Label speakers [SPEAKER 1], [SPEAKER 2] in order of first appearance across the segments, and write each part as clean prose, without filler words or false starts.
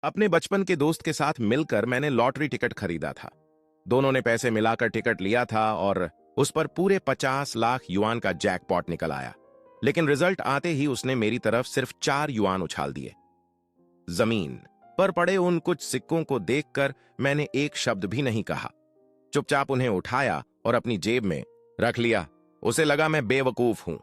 [SPEAKER 1] अपने बचपन के दोस्त के साथ मिलकर मैंने लॉटरी टिकट खरीदा था। दोनों ने पैसे मिलाकर टिकट लिया था और उस पर पूरे 50 लाख युआन का जैकपॉट निकल आया। लेकिन रिजल्ट आते ही उसने मेरी तरफ सिर्फ 4 युआन उछाल दिए। जमीन पर पड़े उन कुछ सिक्कों को देखकर मैंने एक शब्द भी नहीं कहा। चुपचाप उन्हें उठाया और अपनी जेब में रख लिया। उसे लगा मैं बेवकूफ हूं।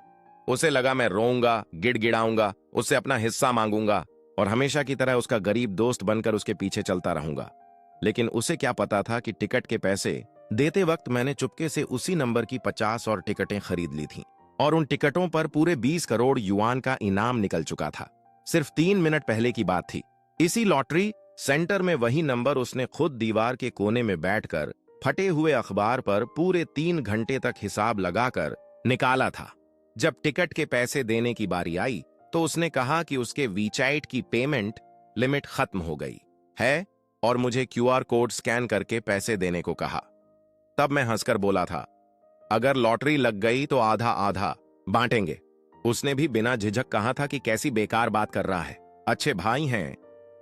[SPEAKER 1] उसे लगा मैं रोऊंगा, गिड़गिड़ाऊंगा, उससे अपना हिस्सा मांगूंगा और हमेशा की तरह उसका गरीब दोस्त बनकर उसके पीछे चलता रहूंगा। लेकिन उसे क्या पता था कि टिकट के पैसे देते वक्त मैंने चुपके से उसी नंबर की 50 और टिकटें खरीद ली थीं और उन टिकटों पर पूरे 20 करोड़ युआन का इनाम निकल चुका था। सिर्फ 3 मिनट पहले की बात थी। इसी लॉटरी सेंटर में वही नंबर उसने खुद दीवार के कोने में बैठकर फटे हुए अखबार पर पूरे 3 घंटे तक हिसाब लगाकर निकाला था। जब टिकट के पैसे देने की बारी आई तो उसने कहा कि उसके वीचाइट की पेमेंट लिमिट खत्म हो गई है और मुझे क्यूआर कोड स्कैन करके पैसे देने को कहा। तब मैं हंसकर बोला था, अगर लॉटरी लग गई तो आधा आधा बांटेंगे। उसने भी बिना झिझक कहा था कि कैसी बेकार बात कर रहा है, अच्छे भाई हैं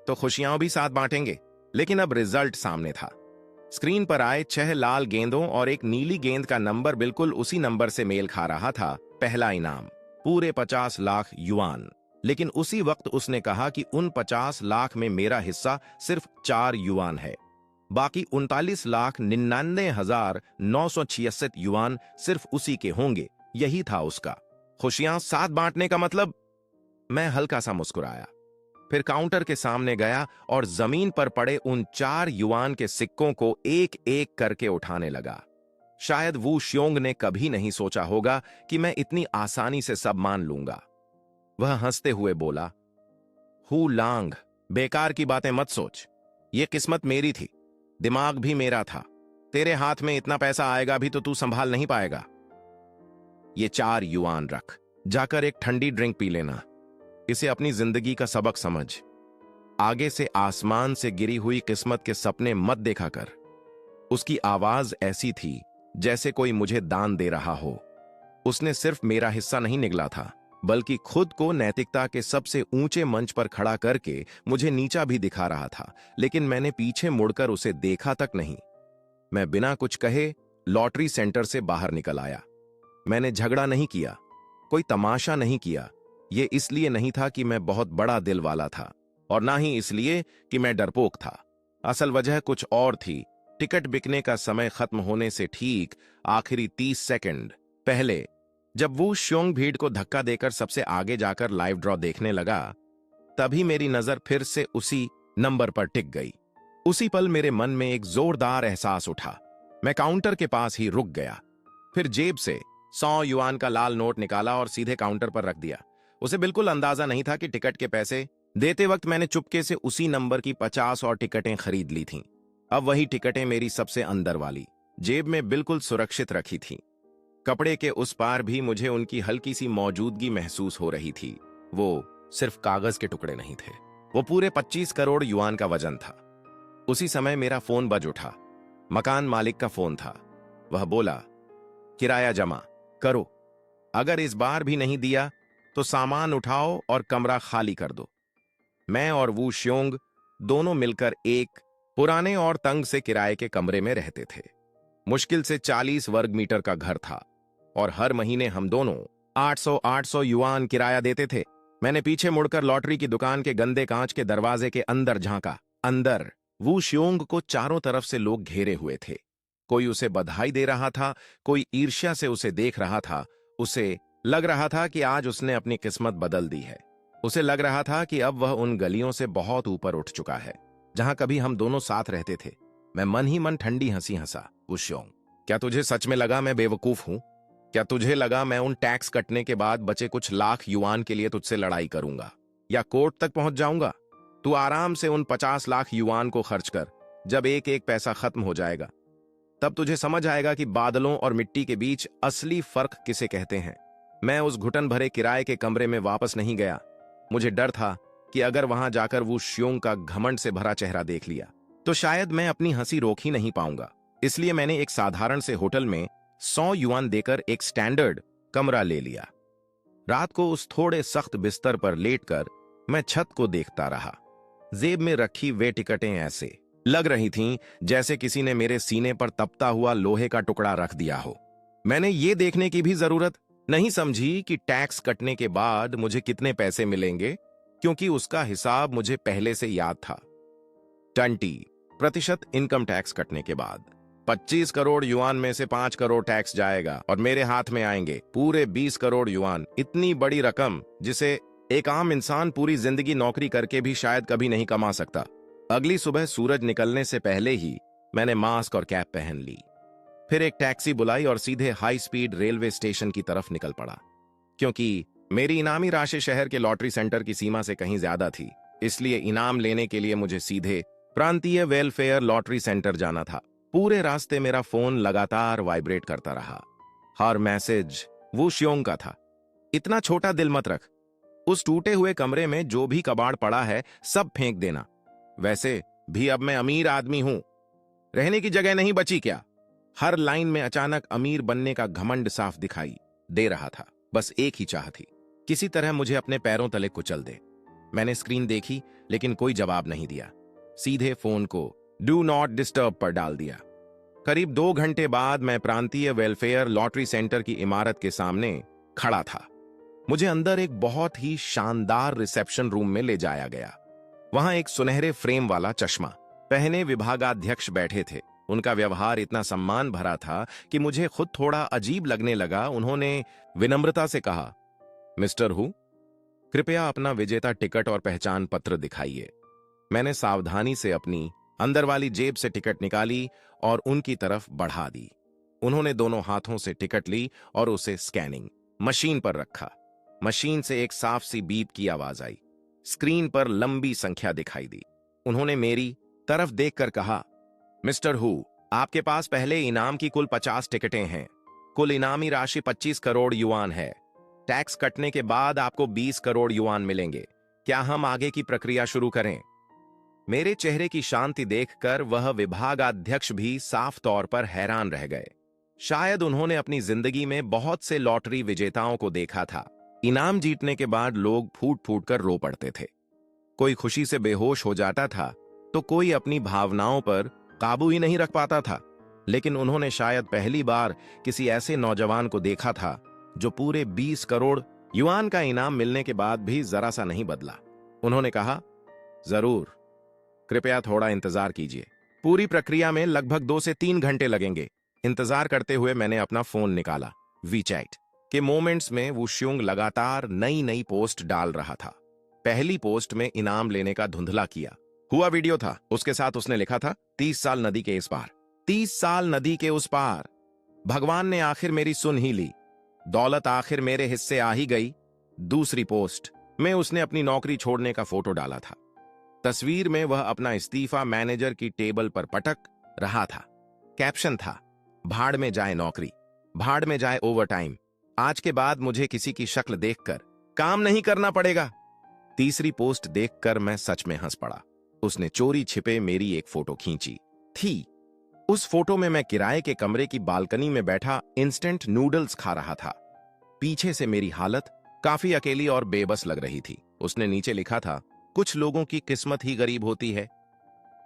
[SPEAKER 1] तो खुशियां भी साथ बांटेंगे। लेकिन अब रिजल्ट सामने था। स्क्रीन पर आए 6 लाल गेंदों और एक नीली गेंद का नंबर बिल्कुल उसी नंबर से मेल खा रहा था। पहला इनाम पूरे 50 लाख युआन। लेकिन उसी वक्त उसने कहा कि उन 50 लाख में मेरा हिस्सा सिर्फ 4 युआन है। बाकी 39,99,966 युआन सिर्फ उसी के होंगे। यही था उसका खुशियां साथ बांटने का मतलब। मैं हल्का सा मुस्कुराया, फिर काउंटर के सामने गया और जमीन पर पड़े उन 4 युआन के सिक्कों को एक एक करके उठाने लगा। शायद वू श्योंग ने कभी नहीं सोचा होगा कि मैं इतनी आसानी से सब मान लूंगा। वह हंसते हुए बोला, हू लांग, बेकार की बातें मत सोच। ये किस्मत मेरी थी, दिमाग भी मेरा था। तेरे हाथ में इतना पैसा आएगा भी तो तू संभाल नहीं पाएगा। ये 4 युआन रख, जाकर एक ठंडी ड्रिंक पी लेना। इसे अपनी जिंदगी का सबक समझ। आगे से आसमान से गिरी हुई किस्मत के सपने मत देखा कर। उसकी आवाज ऐसी थी जैसे कोई मुझे दान दे रहा हो। उसने सिर्फ मेरा हिस्सा नहीं निगला था, बल्कि खुद को नैतिकता के सबसे ऊंचे मंच पर खड़ा करके मुझे नीचा भी दिखा रहा था। लेकिन मैंने पीछे मुड़कर उसे देखा तक नहीं। मैं बिना कुछ कहे लॉटरी सेंटर से बाहर निकल आया। मैंने झगड़ा नहीं किया, कोई तमाशा नहीं किया। यह इसलिए नहीं था कि मैं बहुत बड़ा दिल वाला था और ना ही इसलिए कि मैं डरपोक था। असल वजह कुछ और थी। टिकट बिकने का समय खत्म होने से ठीक आखिरी 30 सेकंड पहले, जब वो श्योंग भीड़ को धक्का देकर सबसे आगे जाकर लाइव ड्रॉ देखने लगा, तभी मेरी नजर फिर से उसी नंबर पर टिक गई। उसी पल मेरे मन में एक जोरदार एहसास उठा। मैं काउंटर के पास ही रुक गया, फिर जेब से 100 युआन का लाल नोट निकाला और सीधे काउंटर पर रख दिया। उसे बिल्कुल अंदाजा नहीं था कि टिकट के पैसे देते वक्त मैंने चुपके से उसी नंबर की 50 और टिकटें खरीद ली थीं। अब वही टिकटें मेरी सबसे अंदर वाली जेब में बिल्कुल सुरक्षित रखी थीं। कपड़े के उस पार भी मुझे उनकी हल्की सी मौजूदगी महसूस हो रही थी। वो सिर्फ कागज के टुकड़े नहीं थे, वो पूरे 25 करोड़ युआन का वजन था। उसी समय मेरा फोन बज उठा। मकान मालिक का फोन था। वह बोला, किराया जमा करो। अगर इस बार भी नहीं दिया तो सामान उठाओ और कमरा खाली कर दो। मैं और वू श्योंग दोनों मिलकर एक पुराने और तंग से किराए के कमरे में रहते थे। मुश्किल से 40 वर्ग मीटर का घर था और हर महीने हम दोनों 800 युआन किराया देते थे। मैंने पीछे मुड़कर लॉटरी की दुकान के गंदे कांच के दरवाजे के अंदर झांका। अंदर वू श्योंग को चारों तरफ से लोग घेरे हुए थे। कोई उसे बधाई दे रहा था, कोई ईर्ष्या से उसे देख रहा था। उसे लग रहा था कि आज उसने अपनी किस्मत बदल दी है। उसे लग रहा था कि अब वह उन गलियों से बहुत ऊपर उठ चुका है जहां कभी हम दोनों साथ रहते थे। मैं मन ही मन ठंडी हंसी हंसा। वू श्योंग, क्या तुझे सच में लगा मैं बेवकूफ हूं? क्या तुझे लगा मैं उन टैक्स कटने के बाद बचे कुछ लाख युआन के लिए तुझसे लड़ाई करूंगा या कोर्ट तक पहुंच जाऊंगा? तू आराम से उन 50 लाख युआन को खर्च कर। जब एक एक पैसा खत्म हो जाएगा तब तुझे समझ आएगा कि बादलों और मिट्टी के बीच असली फर्क किसे कहते हैं। मैं उस घुटन भरे किराए के कमरे में वापस नहीं गया। मुझे डर था कि अगर वहां जाकर वो श्योंग का घमंड से भरा चेहरा देख लिया तो शायद मैं अपनी हंसी रोक ही नहीं पाऊंगा। इसलिए मैंने एक साधारण से होटल में 100 युआन देकर एक स्टैंडर्ड कमरा ले लिया। रात को उस थोड़े सख्त बिस्तर पर लेटकर मैं छत को देखता रहा। जेब में रखी वे टिकटें ऐसे लग रही थीं जैसे किसी ने मेरे सीने पर तपता हुआ लोहे का टुकड़ा रख दिया हो। मैंने ये देखने की भी जरूरत नहीं समझी कि टैक्स कटने के बाद मुझे कितने पैसे मिलेंगे, क्योंकि उसका हिसाब मुझे पहले से याद था। 20% इनकम टैक्स कटने के बाद 25 करोड़ युआन में से 5 करोड़ टैक्स जाएगा और मेरे हाथ में आएंगे पूरे 20 करोड़ युआन। इतनी बड़ी रकम जिसे एक आम इंसान पूरी जिंदगी नौकरी करके भी शायद कभी नहीं कमा सकता। अगली सुबह सूरज निकलने से पहले ही मैंने मास्क और कैप पहन ली, फिर एक टैक्सी बुलाई और सीधे हाई स्पीड रेलवे स्टेशन की तरफ निकल पड़ा। क्योंकि मेरी इनामी राशि शहर के लॉटरी सेंटर की सीमा से कहीं ज्यादा थी, इसलिए इनाम लेने के लिए मुझे सीधे प्रांतीय वेलफेयर लॉटरी सेंटर जाना था। पूरे रास्ते मेरा फोन लगातार वाइब्रेट करता रहा। हर मैसेज वो श्योंग का था। इतना छोटा दिल मत रख, उस टूटे हुए कमरे में जो भी कबाड़ पड़ा है सब फेंक देना। वैसे भी अब मैं अमीर आदमी हूं, रहने की जगह नहीं बची क्या? हर लाइन में अचानक अमीर बनने का घमंड साफ दिखाई दे रहा था। बस एक ही चाह थी, किसी तरह मुझे अपने पैरों तले कुचल दे। मैंने स्क्रीन देखी लेकिन कोई जवाब नहीं दिया। सीधे फोन को डू नॉट डिस्टर्ब पर डाल दिया। करीब 2 घंटे बाद मैं प्रांतीय वेलफेयर लॉटरी सेंटर की इमारत के सामने खड़ा था। मुझे अंदर एक बहुत ही शानदार रिसेप्शन रूम में ले जाया गया। वहां एक सुनहरे फ्रेम वाला चश्मा पहने विभागाध्यक्ष बैठे थे। उनका व्यवहार इतना सम्मान भरा था कि मुझे खुद थोड़ा अजीब लगने लगा। उन्होंने विनम्रता से कहा, मिस्टर हु, कृपया अपना विजेता टिकट और पहचान पत्र दिखाइए। मैंने सावधानी से अपनी अंदर वाली जेब से टिकट निकाली और उनकी तरफ बढ़ा दी। उन्होंने दोनों हाथों से टिकट ली और उसे स्कैनिंग मशीन पर रखा। मशीन से एक साफ सी बीप की आवाज आई। स्क्रीन पर लंबी संख्या दिखाई दी। उन्होंने मेरी तरफ देखकर कहा, मिस्टर हु, आपके पास पहले इनाम की कुल 50 टिकटें हैं। कुल इनामी राशि 25 करोड़ युआन है। टैक्स कटने के बाद आपको 20 करोड़ युआन मिलेंगे। क्या हम आगे की प्रक्रिया शुरू करें? मेरे चेहरे की शांति देखकर वह विभागाध्यक्ष भी साफ तौर पर हैरान रह गए। शायद उन्होंने अपनी जिंदगी में बहुत से लॉटरी विजेताओं को देखा था। इनाम जीतने के बाद लोग फूट फूट कर रो पड़ते थे। कोई खुशी से बेहोश हो जाता था तो कोई अपनी भावनाओं पर काबू ही नहीं रख पाता था। लेकिन उन्होंने शायद पहली बार किसी ऐसे नौजवान को देखा था जो पूरे 20 करोड़ युआन का इनाम मिलने के बाद भी जरा सा नहीं बदला। उन्होंने कहा, जरूर, कृपया थोड़ा इंतजार कीजिए। पूरी प्रक्रिया में लगभग 2 से 3 घंटे लगेंगे। इंतजार करते हुए मैंने अपना फोन निकाला। वीचैट के मोमेंट्स में वो श्योंग लगातार नई नई पोस्ट डाल रहा था। पहली पोस्ट में इनाम लेने का धुंधला किया हुआ वीडियो था। उसके साथ उसने लिखा था, 30 साल नदी के इस पार, 30 साल नदी के उस पार, भगवान ने आखिर मेरी सुन ही ली, दौलत आखिर मेरे हिस्से आ ही गई। दूसरी पोस्ट में उसने अपनी नौकरी छोड़ने का फोटो डाला था। तस्वीर में वह अपना इस्तीफा मैनेजर की टेबल पर पटक रहा था। कैप्शन था, भाड़ में जाए नौकरी, भाड़ में जाए ओवरटाइम, आज के बाद मुझे किसी की शक्ल देखकर काम नहीं करना पड़ेगा। तीसरी पोस्ट देखकर मैं सच में हंस पड़ा। उसने चोरी छिपे मेरी एक फोटो खींची थी। उस फोटो में मैं किराए के कमरे की बालकनी में बैठा इंस्टेंट नूडल्स खा रहा था। पीछे से मेरी हालत काफी अकेली और बेबस लग रही थी। उसने नीचे लिखा था, कुछ लोगों की किस्मत ही गरीब होती है,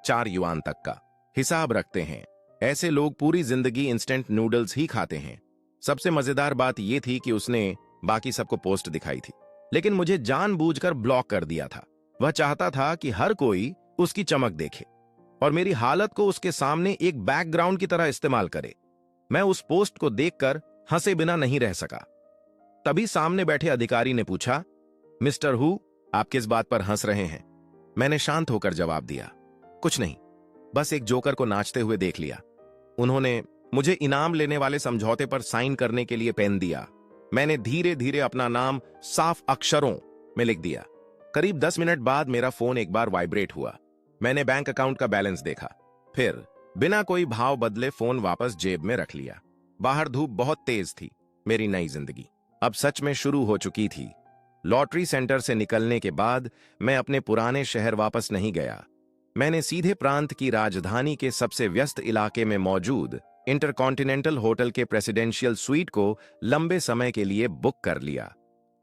[SPEAKER 1] 4 युआन तक का हिसाब रखते हैं, ऐसे लोग पूरी जिंदगी इंस्टेंट नूडल्स ही खाते हैं। सबसे मजेदार बात यह थी कि उसने बाकी सबको पोस्ट दिखाई थी, लेकिन मुझे जानबूझकर ब्लॉक कर दिया था। वह चाहता था कि हर कोई उसकी चमक देखे और मेरी हालत को उसके सामने एक बैकग्राउंड की तरह इस्तेमाल करे। मैं उस पोस्ट को देखकर हंसे बिना नहीं रह सका। तभी सामने बैठे अधिकारी ने पूछा, मिस्टर हु, आप किस बात पर हंस रहे हैं? मैंने शांत होकर जवाब दिया, कुछ नहीं, बस एक जोकर को नाचते हुए देख लिया। उन्होंने मुझे इनाम लेने वाले समझौते पर साइन करने के लिए पेन दिया। मैंने धीरे धीरे अपना नाम साफ अक्षरों में लिख दिया। करीब 10 मिनट बाद मेरा फोन एक बार वाइब्रेट हुआ। मैंने बैंक अकाउंट का बैलेंस देखा, फिर बिना कोई भाव बदले फोन वापस जेब में रख लिया। बाहर धूप बहुत तेज थी। मेरी नई जिंदगी अब सच में शुरू हो चुकी थी। लॉटरी सेंटर से निकलने के बाद मैं अपने पुराने शहर वापस नहीं गया। मैंने सीधे प्रांत की राजधानी के सबसे व्यस्त इलाके में मौजूद इंटरकॉन्टिनेंटल होटल के प्रेसिडेंशियल स्वीट को लंबे समय के लिए बुक कर लिया।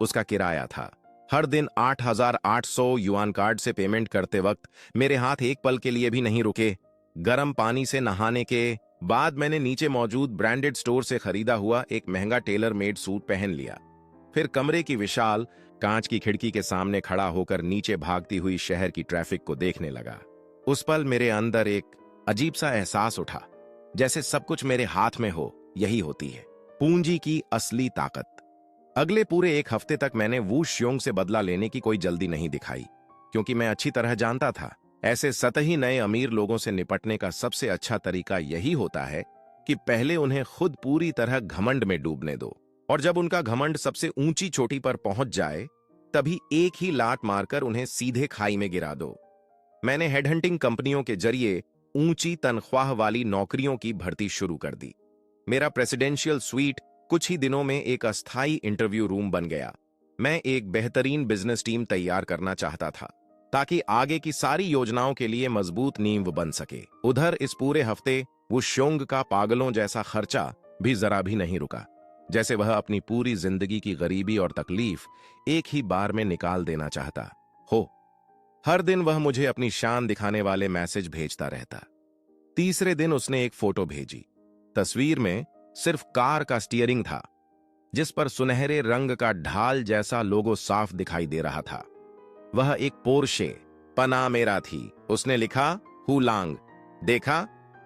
[SPEAKER 1] उसका किराया था हर दिन 8,800 युआन कार्ड से पेमेंट करते वक्त मेरे हाथ एक पल के लिए भी नहीं रुके। गर्म पानी से नहाने के बाद मैंने नीचे मौजूद ब्रांडेड स्टोर से खरीदा हुआ एक महंगा टेलर मेड सूट पहन लिया। फिर कमरे की विशाल कांच की खिड़की के सामने खड़ा होकर नीचे भागती हुई शहर की ट्रैफिक को देखने लगा। उस पल मेरे अंदर एक अजीब सा एहसास उठा, जैसे सब कुछ मेरे हाथ में हो। यही होती है पूंजी की असली ताकत। अगले पूरे एक हफ्ते तक मैंने वू श्योंग से बदला लेने की कोई जल्दी नहीं दिखाई, क्योंकि मैं अच्छी तरह जानता था ऐसे सतही नए अमीर लोगों से निपटने का सबसे अच्छा तरीका यही होता है कि पहले उन्हें खुद पूरी तरह घमंड में डूबने दो, और जब उनका घमंड सबसे ऊंची चोटी पर पहुंच जाए तभी एक ही लात मारकर उन्हें सीधे खाई में गिरा दो। मैंने हेडहंटिंग कंपनियों के जरिए ऊंची तनख्वाह वाली नौकरियों की भर्ती शुरू कर दी। मेरा प्रेसिडेंशियल स्वीट कुछ ही दिनों में एक अस्थायी इंटरव्यू रूम बन गया। मैं एक बेहतरीन बिजनेस टीम तैयार करना चाहता था ताकि आगे की सारी योजनाओं के लिए मजबूत नींव बन सके। उधर इस पूरे हफ्ते वो श्योंग का पागलों जैसा खर्चा भी जरा भी नहीं रुका, जैसे वह अपनी पूरी जिंदगी की गरीबी और तकलीफ एक ही बार में निकाल देना चाहता हो। हर दिन वह मुझे अपनी शान दिखाने वाले मैसेज भेजता रहता। तीसरे दिन उसने एक फोटो भेजी। तस्वीर में सिर्फ कार का स्टीयरिंग था, जिस पर सुनहरे रंग का ढाल जैसा लोगो साफ दिखाई दे रहा था। वह एक पोर्शे पनामेरा थी। उसने लिखा, हुलांग, देखा,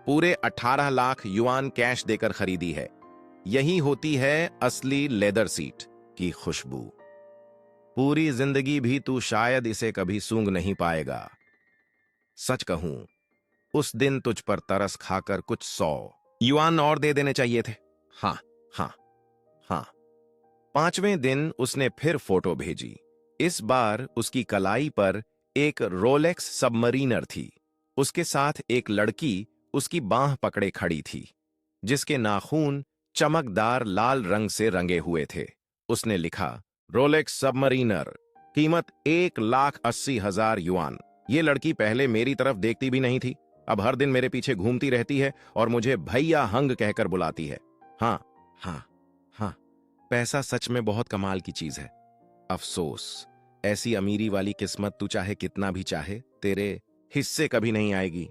[SPEAKER 1] पूरे 18 लाख युआन कैश देकर खरीदी है। यही होती है असली लेदर सीट की खुशबू। पूरी जिंदगी भी तू शायद इसे कभी सूंघ नहीं पाएगा। सच कहूं, उस दिन तुझ पर तरस खाकर कुछ 100 युआन और दे देने चाहिए थे। हाँ हाँ हाँ। 5वें दिन उसने फिर फोटो भेजी। इस बार उसकी कलाई पर एक रोलेक्स सबमरीनर थी। उसके साथ एक लड़की उसकी बांह पकड़े खड़ी थी, जिसके नाखून चमकदार लाल रंग से रंगे हुए थे। उसने लिखा, रोलेक्स सबमरीनर, कीमत 1,80,000 युआन। ये लड़की पहले मेरी तरफ देखती भी नहीं थी, अब हर दिन मेरे पीछे घूमती रहती है और मुझे भैया हंग कहकर बुलाती है। हाँ हाँ हाँ, पैसा सच में बहुत कमाल की चीज है। अफसोस, ऐसी अमीरी वाली किस्मत तू चाहे कितना भी चाहे, तेरे हिस्से कभी नहीं आएगी।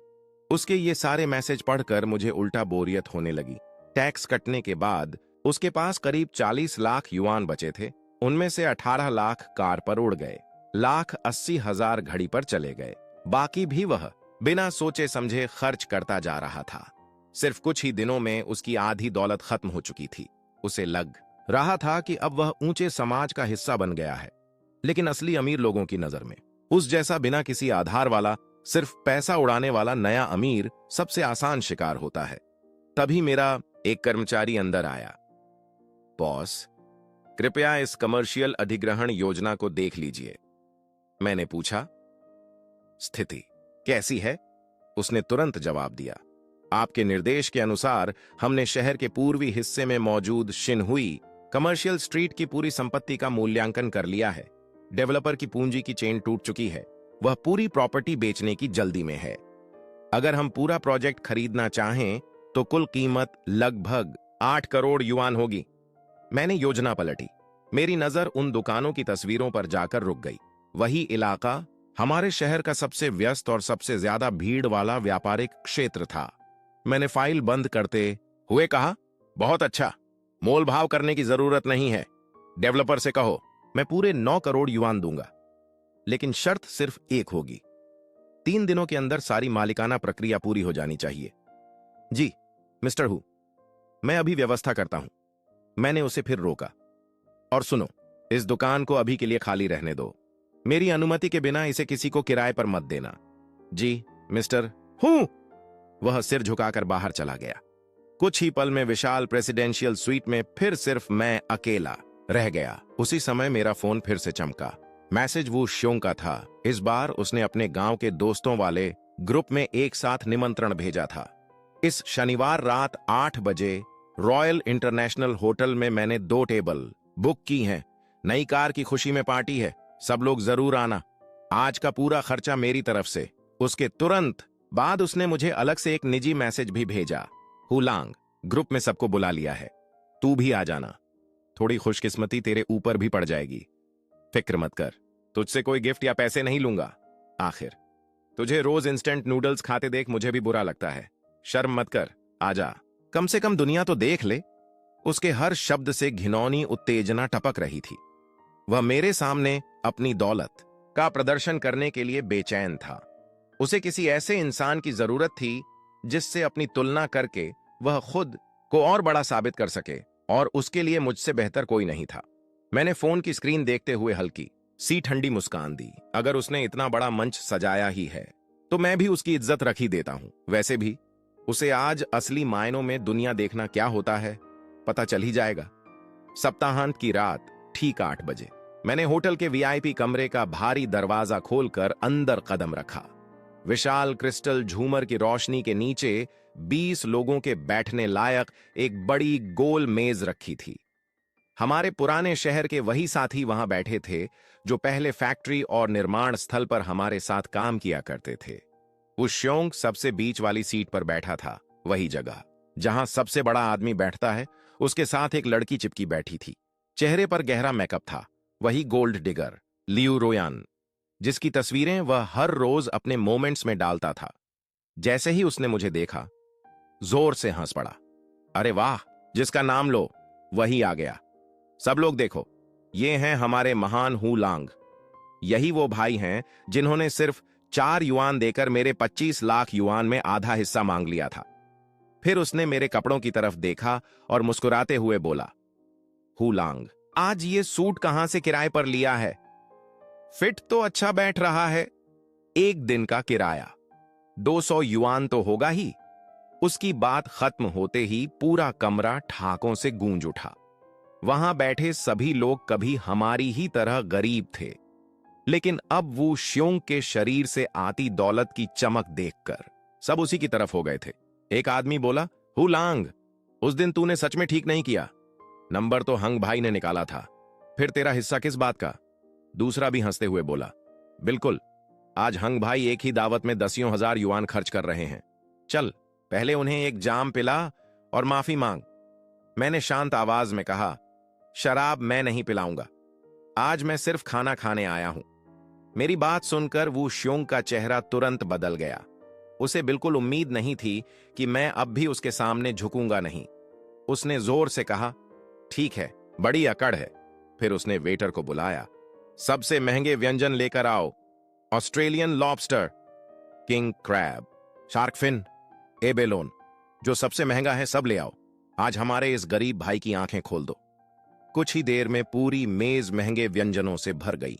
[SPEAKER 1] उसके ये सारे मैसेज पढ़कर मुझे उल्टा बोरियत होने लगी। टैक्स कटने के बाद उसके पास करीब 40 लाख युआन बचे थे। उनमें से 18 लाख कार पर उड़ गए, 1,80,000 घड़ी पर चले गए। बाकी भी वह बिना सोचे समझे खर्च करता जा रहा था। सिर्फ कुछ ही दिनों में उसकी आधी दौलत खत्म हो चुकी थी। उसे लग रहा था कि अब वह ऊंचे समाज का हिस्सा बन गया है, लेकिन असली अमीर लोगों की नजर में उस जैसा बिना किसी आधार वाला, सिर्फ पैसा उड़ाने वाला नया अमीर सबसे आसान शिकार होता है। तभी मेरा एक कर्मचारी अंदर आया। बॉस, कृपया इस कमर्शियल अधिग्रहण योजना को देख लीजिए। मैंने पूछा, स्थिति कैसी है? उसने तुरंत जवाब दिया, आपके निर्देश के अनुसार हमने शहर के पूर्वी हिस्से में मौजूद शिनहुई कमर्शियल स्ट्रीट की पूरी संपत्ति का मूल्यांकन कर लिया है। डेवलपर की पूंजी की चेन टूट चुकी है। वह पूरी प्रॉपर्टी बेचने की जल्दी में है। अगर हम पूरा प्रोजेक्ट खरीदना चाहें तो कुल कीमत लगभग 8 करोड़ युआन होगी। मैंने योजना पलटी। मेरी नजर उन दुकानों की तस्वीरों पर जाकर रुक गई। वही इलाका हमारे शहर का सबसे व्यस्त और सबसे ज्यादा भीड़ वाला व्यापारिक क्षेत्र था। मैंने फाइल बंद करते हुए कहा, बहुत अच्छा, मोल भाव करने की जरूरत नहीं है। डेवलपर से कहो मैं पूरे 9 करोड़ युआन दूंगा, लेकिन शर्त सिर्फ एक होगी। 3 दिनों के अंदर सारी मालिकाना प्रक्रिया पूरी हो जानी चाहिए। जी मिस्टर हु, मैं अभी व्यवस्था करता हूं। मैंने उसे फिर रोका, और सुनो, इस दुकान को अभी के लिए खाली रहने दो। मेरी अनुमति के बिना इसे किसी को किराए पर मत देना। जी मिस्टर हूं। वह सिर झुकाकर बाहर चला गया। कुछ ही पल में विशाल प्रेसिडेंशियल स्वीट में फिर सिर्फ मैं अकेला रह गया। उसी समय मेरा फोन फिर से चमका। मैसेज वू श्योंग का था। इस बार उसने अपने गांव के दोस्तों वाले ग्रुप में एक साथ निमंत्रण भेजा था। इस शनिवार रात 8 बजे रॉयल इंटरनेशनल होटल में मैंने 2 टेबल बुक की हैं। नई कार की खुशी में पार्टी है, सब लोग जरूर आना। आज का पूरा खर्चा मेरी तरफ से। उसके तुरंत बाद उसने मुझे अलग से एक निजी मैसेज भी भेजा, हुलांग, ग्रुप में सबको बुला लिया है, तू भी आ जाना। थोड़ी खुशकिस्मती तेरे ऊपर भी पड़ जाएगी। फिक्र मत कर, तुझसे कोई गिफ्ट या पैसे नहीं लूंगा। आखिर तुझे रोज इंस्टेंट नूडल्स खाते देख मुझे भी बुरा लगता है। शर्म मत कर, आजा, कम से कम दुनिया तो देख ले। उसके हर शब्द से घिनौनी उत्तेजना टपक रही थी। वह मेरे सामने अपनी दौलत का प्रदर्शन करने के लिए बेचैन था। उसे किसी ऐसे इंसान की जरूरत थी जिससे अपनी तुलना करके वह खुद को और बड़ा साबित कर सके, और उसके लिए मुझसे बेहतर कोई नहीं था। मैंने फोन की स्क्रीन देखते हुए हल्की सी ठंडी मुस्कान दी। अगर उसने इतना बड़ा मंच सजाया ही है तो मैं भी उसकी इज्जत रख ही देता हूं। वैसे भी उसे आज असली मायनों में दुनिया देखना क्या होता है पता चल ही जाएगा। सप्ताहांत की रात ठीक 8 बजे मैंने होटल के वीआईपी कमरे का भारी दरवाजा खोलकर अंदर कदम रखा। विशाल क्रिस्टल झूमर की रोशनी के नीचे 20 लोगों के बैठने लायक एक बड़ी गोल मेज रखी थी। हमारे पुराने शहर के वही साथी वहां बैठे थे जो पहले फैक्ट्री और निर्माण स्थल पर हमारे साथ काम किया करते थे। उश्योंग सबसे बीच वाली सीट पर बैठा था, वही जगह जहां सबसे बड़ा आदमी बैठता है। उसके साथ एक लड़की चिपकी बैठी थी। चेहरे पर गहरा मेकअप था, वही गोल्ड डिगर लियू रोयान, जिसकी तस्वीरें वह हर रोज अपने मोमेंट्स में डालता था। जैसे ही उसने मुझे देखा, जोर से हंस पड़ा। अरे वाह, जिसका नाम लो वही आ गया। सब लोग देखो, ये हैं हमारे महान हू लांग। यही वो भाई हैं जिन्होंने सिर्फ 4 युआन देकर मेरे 25 लाख युआन में आधा हिस्सा मांग लिया था। फिर उसने मेरे कपड़ों की तरफ देखा और मुस्कुराते हुए बोला, हू लांग, आज ये सूट कहां से किराए पर लिया है? फिट तो अच्छा बैठ रहा है। 1 दिन का किराया 200 युआन तो होगा ही। उसकी बात खत्म होते ही पूरा कमरा ठाकों से गूंज उठा। वहां बैठे सभी लोग कभी हमारी ही तरह गरीब थे, लेकिन अब वो श्योंग के शरीर से आती दौलत की चमक देखकर सब उसी की तरफ हो गए थे। एक आदमी बोला, हू लांग, उस दिन तूने सच में ठीक नहीं किया। नंबर तो हंग भाई ने निकाला था, फिर तेरा हिस्सा किस बात का? दूसरा भी हंसते हुए बोला, बिल्कुल, आज हंग भाई एक ही दावत में 10,000 युआन खर्च कर रहे हैं। चल, पहले उन्हें एक जाम पिला और माफी मांग। मैंने शांत आवाज में कहा, शराब मैं नहीं पिलाऊंगा, आज मैं सिर्फ खाना खाने आया हूं। मेरी बात सुनकर वू श्योंग का चेहरा तुरंत बदल गया। उसे बिल्कुल उम्मीद नहीं थी कि मैं अब भी उसके सामने झुकूंगा नहीं। उसने जोर से कहा, ठीक है, बड़ी अकड़ है। फिर उसने वेटर को बुलाया, सबसे महंगे व्यंजन लेकर आओ। Australian lobster, king crab, shark fin, abalone, जो सबसे महंगा है सब ले आओ। आज हमारे इस गरीब भाई की आंखें खोल दो। कुछ ही देर में पूरी मेज महंगे व्यंजनों से भर गई।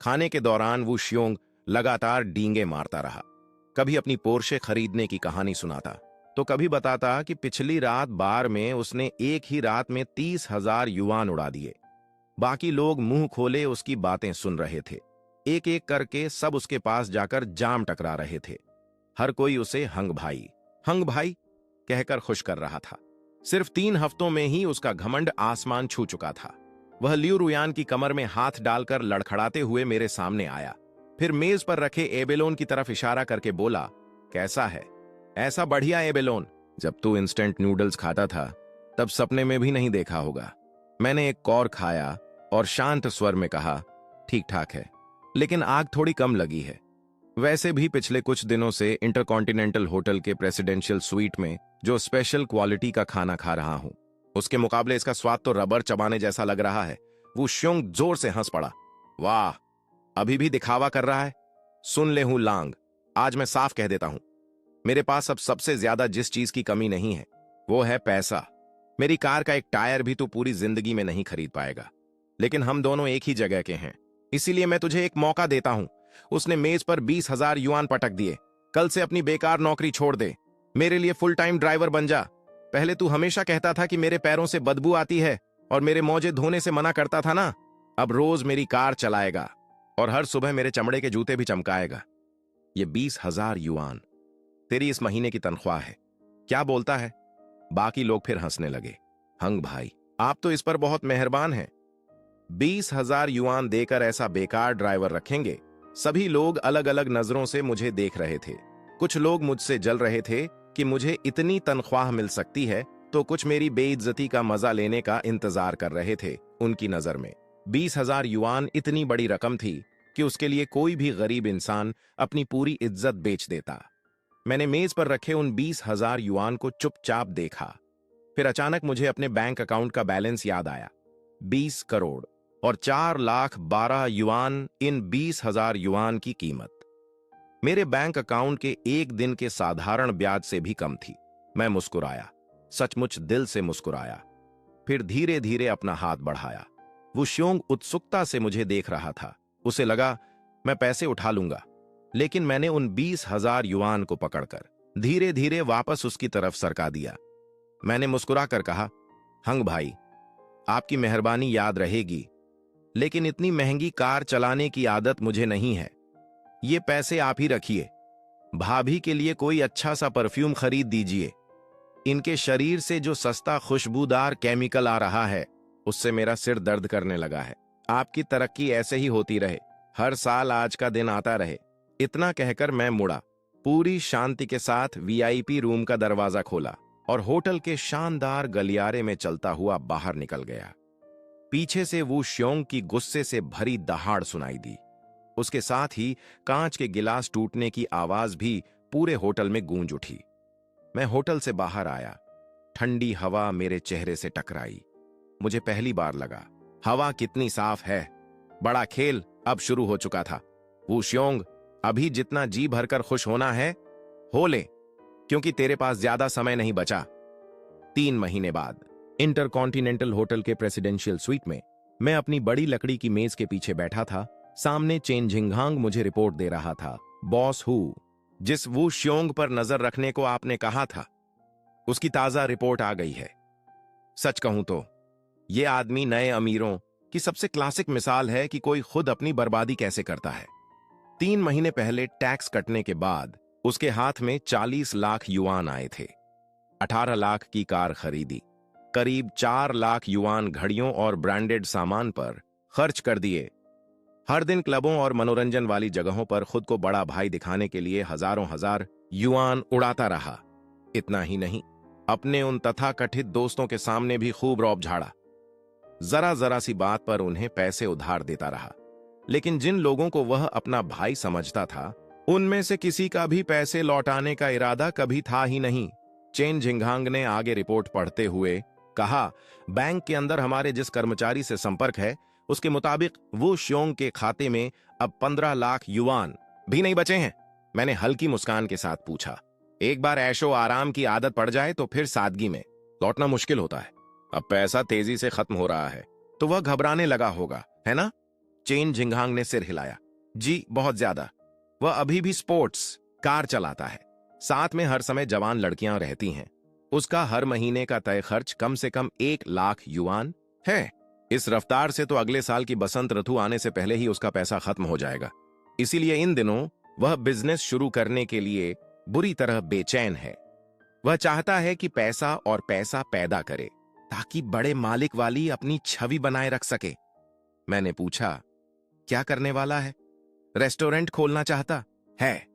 [SPEAKER 1] खाने के दौरान वो श्योंग लगातार डींगे मारता रहा। कभी अपनी पोर्शे खरीदने की कहानी सुनाता, तो कभी बताता कि पिछली रात बार में उसने एक ही रात में 30,000 युआन उड़ा दिए। बाकी लोग मुंह खोले उसकी बातें सुन रहे थे। एक एक करके सब उसके पास जाकर जाम टकरा रहे थे। हर कोई उसे हंग भाई कहकर खुश कर रहा था। सिर्फ 3 हफ्तों में ही उसका घमंड आसमान छू चुका था। वह लियू रुयान की कमर में हाथ डालकर लड़खड़ाते हुए मेरे सामने आया। फिर मेज पर रखे एबेलोन की तरफ इशारा करके बोला, कैसा है? ऐसा बढ़िया एबेलोन जब तू इंस्टेंट नूडल्स खाता था तब सपने में भी नहीं देखा होगा। मैंने एक कौर खाया और शांत स्वर में कहा, ठीक ठाक है, लेकिन आग थोड़ी कम लगी है। वैसे भी पिछले कुछ दिनों से इंटरकॉन्टिनेंटल होटल के प्रेसिडेंशियल स्वीट में जो स्पेशल क्वालिटी का खाना खा रहा हूं, उसके मुकाबले इसका स्वाद तो रबर चबाने जैसा लग रहा है। वो श्योंग जोर से हंस पड़ा। वाह, अभी भी दिखावा कर रहा है? सुन ले हूं लांग, आज मैं साफ कह देता हूं, मेरे पास अब सबसे ज्यादा जिस चीज की कमी नहीं है वो है पैसा। मेरी कार का एक टायर भी तू पूरी जिंदगी में नहीं खरीद पाएगा, लेकिन हम दोनों एक ही जगह के हैं, इसीलिए मैं तुझे एक मौका देता हूं। उसने मेज पर 20,000 युआन पटक दिए। कल से अपनी बेकार नौकरी छोड़ दे, मेरे लिए फुल टाइम ड्राइवर बन जा। पहले तू हमेशा कहता था कि मेरे पैरों से बदबू आती है और मेरे मोजे धोने से मना करता था ना। अब रोज मेरी कार चलाएगा और हर सुबह मेरे चमड़े के जूते भी चमकाएगा। ये 20,000 युआन तेरी इस महीने की तनख्वाह है। क्या बोलता है? बाकी लोग फिर हंसने लगे। हंग भाई, आप तो इस पर बहुत मेहरबान हैं। 20,000 युआन देकर ऐसा बेकार ड्राइवर रखेंगे? सभी लोग अलग अलग नजरों से मुझे देख रहे थे। कुछ लोग मुझसे जल रहे थे कि मुझे इतनी तनख्वाह मिल सकती है, तो कुछ मेरी बेइज्जती का मजा लेने का इंतजार कर रहे थे उनकी नजर में। 20,000 युआन इतनी बड़ी रकम थी कि उसके लिए कोई भी गरीब इंसान अपनी पूरी इज्जत बेच देता। मैंने मेज पर रखे उन 20,000 युआन को चुपचाप देखा। फिर अचानक मुझे अपने बैंक अकाउंट का बैलेंस याद आया। 20 करोड़ और 4,12,000 युआन, इन 20,000 युआन की कीमत मेरे बैंक अकाउंट के एक दिन के साधारण ब्याज से भी कम थी। मैं मुस्कुराया, सचमुच दिल से मुस्कुराया। फिर धीरे धीरे अपना हाथ बढ़ाया। वो श्योंग उत्सुकता से मुझे देख रहा था। उसे लगा मैं पैसे उठा लूंगा, लेकिन मैंने उन 20,000 युआन को पकड़कर धीरे धीरे वापस उसकी तरफ सरका दिया। मैंने मुस्कुराकर कहा, हंग भाई, आपकी मेहरबानी याद रहेगी, लेकिन इतनी महंगी कार चलाने की आदत मुझे नहीं है। ये पैसे आप ही रखिए। भाभी के लिए कोई अच्छा सा परफ्यूम खरीद दीजिए। इनके शरीर से जो सस्ता खुशबूदार केमिकल आ रहा है, उससे मेरा सिर दर्द करने लगा है। आपकी तरक्की ऐसे ही होती रहे, हर साल आज का दिन आता रहे। इतना कहकर मैं मुड़ा, पूरी शांति के साथ वीआईपी रूम का दरवाजा खोला और होटल के शानदार गलियारे में चलता हुआ बाहर निकल गया। पीछे से वो श्योंग की गुस्से से भरी दहाड़ सुनाई दी। उसके साथ ही कांच के गिलास टूटने की आवाज भी पूरे होटल में गूंज उठी। मैं होटल से बाहर आया। ठंडी हवा मेरे चेहरे से टकराई। मुझे पहली बार लगा हवा कितनी साफ है। बड़ा खेल अब शुरू हो चुका था। वो श्योंग, अभी जितना जी भरकर खुश होना है हो ले, क्योंकि तेरे पास ज्यादा समय नहीं बचा। 3 महीने बाद इंटरकॉन्टिनेंटल होटल के प्रेसिडेंशियल स्वीट में मैं अपनी बड़ी लकड़ी की मेज के पीछे बैठा था। सामने चेन झिंगहांग मुझे रिपोर्ट दे रहा था। बॉस हु, जिस वू श्योंग पर नजर रखने को आपने कहा था, उसकी ताजा रिपोर्ट आ गई है। सच कहूं तो यह आदमी नए अमीरों की सबसे क्लासिक मिसाल है कि कोई खुद अपनी बर्बादी कैसे करता है। 3 महीने पहले टैक्स कटने के बाद उसके हाथ में 40 लाख युआन आए थे। 18 लाख की कार खरीदी। करीब 4 लाख युआन घड़ियों और ब्रांडेड सामान पर खर्च कर दिए। हर दिन क्लबों और मनोरंजन वाली जगहों पर खुद को बड़ा भाई दिखाने के लिए हजारों हजार युआन उड़ाता रहा। इतना ही नहीं, अपने उन तथाकथित दोस्तों के सामने भी खूब रौब झाड़ा। जरा जरा सी बात पर उन्हें पैसे उधार देता रहा। लेकिन जिन लोगों को वह अपना भाई समझता था, उनमें से किसी का भी पैसे लौटाने का इरादा कभी था ही नहीं। चेन झिंगहांग ने आगे रिपोर्ट पढ़ते हुए कहा, बैंक के अंदर हमारे जिस कर्मचारी से संपर्क है, उसके मुताबिक वो श्योंग के खाते में अब 15 लाख युआन भी नहीं बचे हैं। मैंने हल्की मुस्कान के साथ पूछा, एक बार ऐशो आराम की आदत पड़ जाए तो फिर सादगी में लौटना मुश्किल होता है। अब पैसा तेजी से खत्म हो रहा है तो वह घबराने लगा होगा, है ना? चेन झिंगहांग ने सिर हिलाया। जी, बहुत ज्यादा। वह अभी भी स्पोर्ट्स कार चलाता है। साथ में हर समय जवान लड़कियां रहती हैं। उसका हर महीने का तय खर्च कम से कम 1 लाख युआन है। इस रफ्तार से तो अगले साल की बसंत ऋतु आने से पहले ही उसका पैसा खत्म हो जाएगा। इसीलिए इन दिनों वह बिजनेस शुरू करने के लिए बुरी तरह बेचैन है। वह चाहता है कि पैसा और पैसा पैदा करे ताकि बड़े मालिक वाली अपनी छवि बनाए रख सके। मैंने पूछा, क्या करने वाला है? रेस्टोरेंट खोलना चाहता है।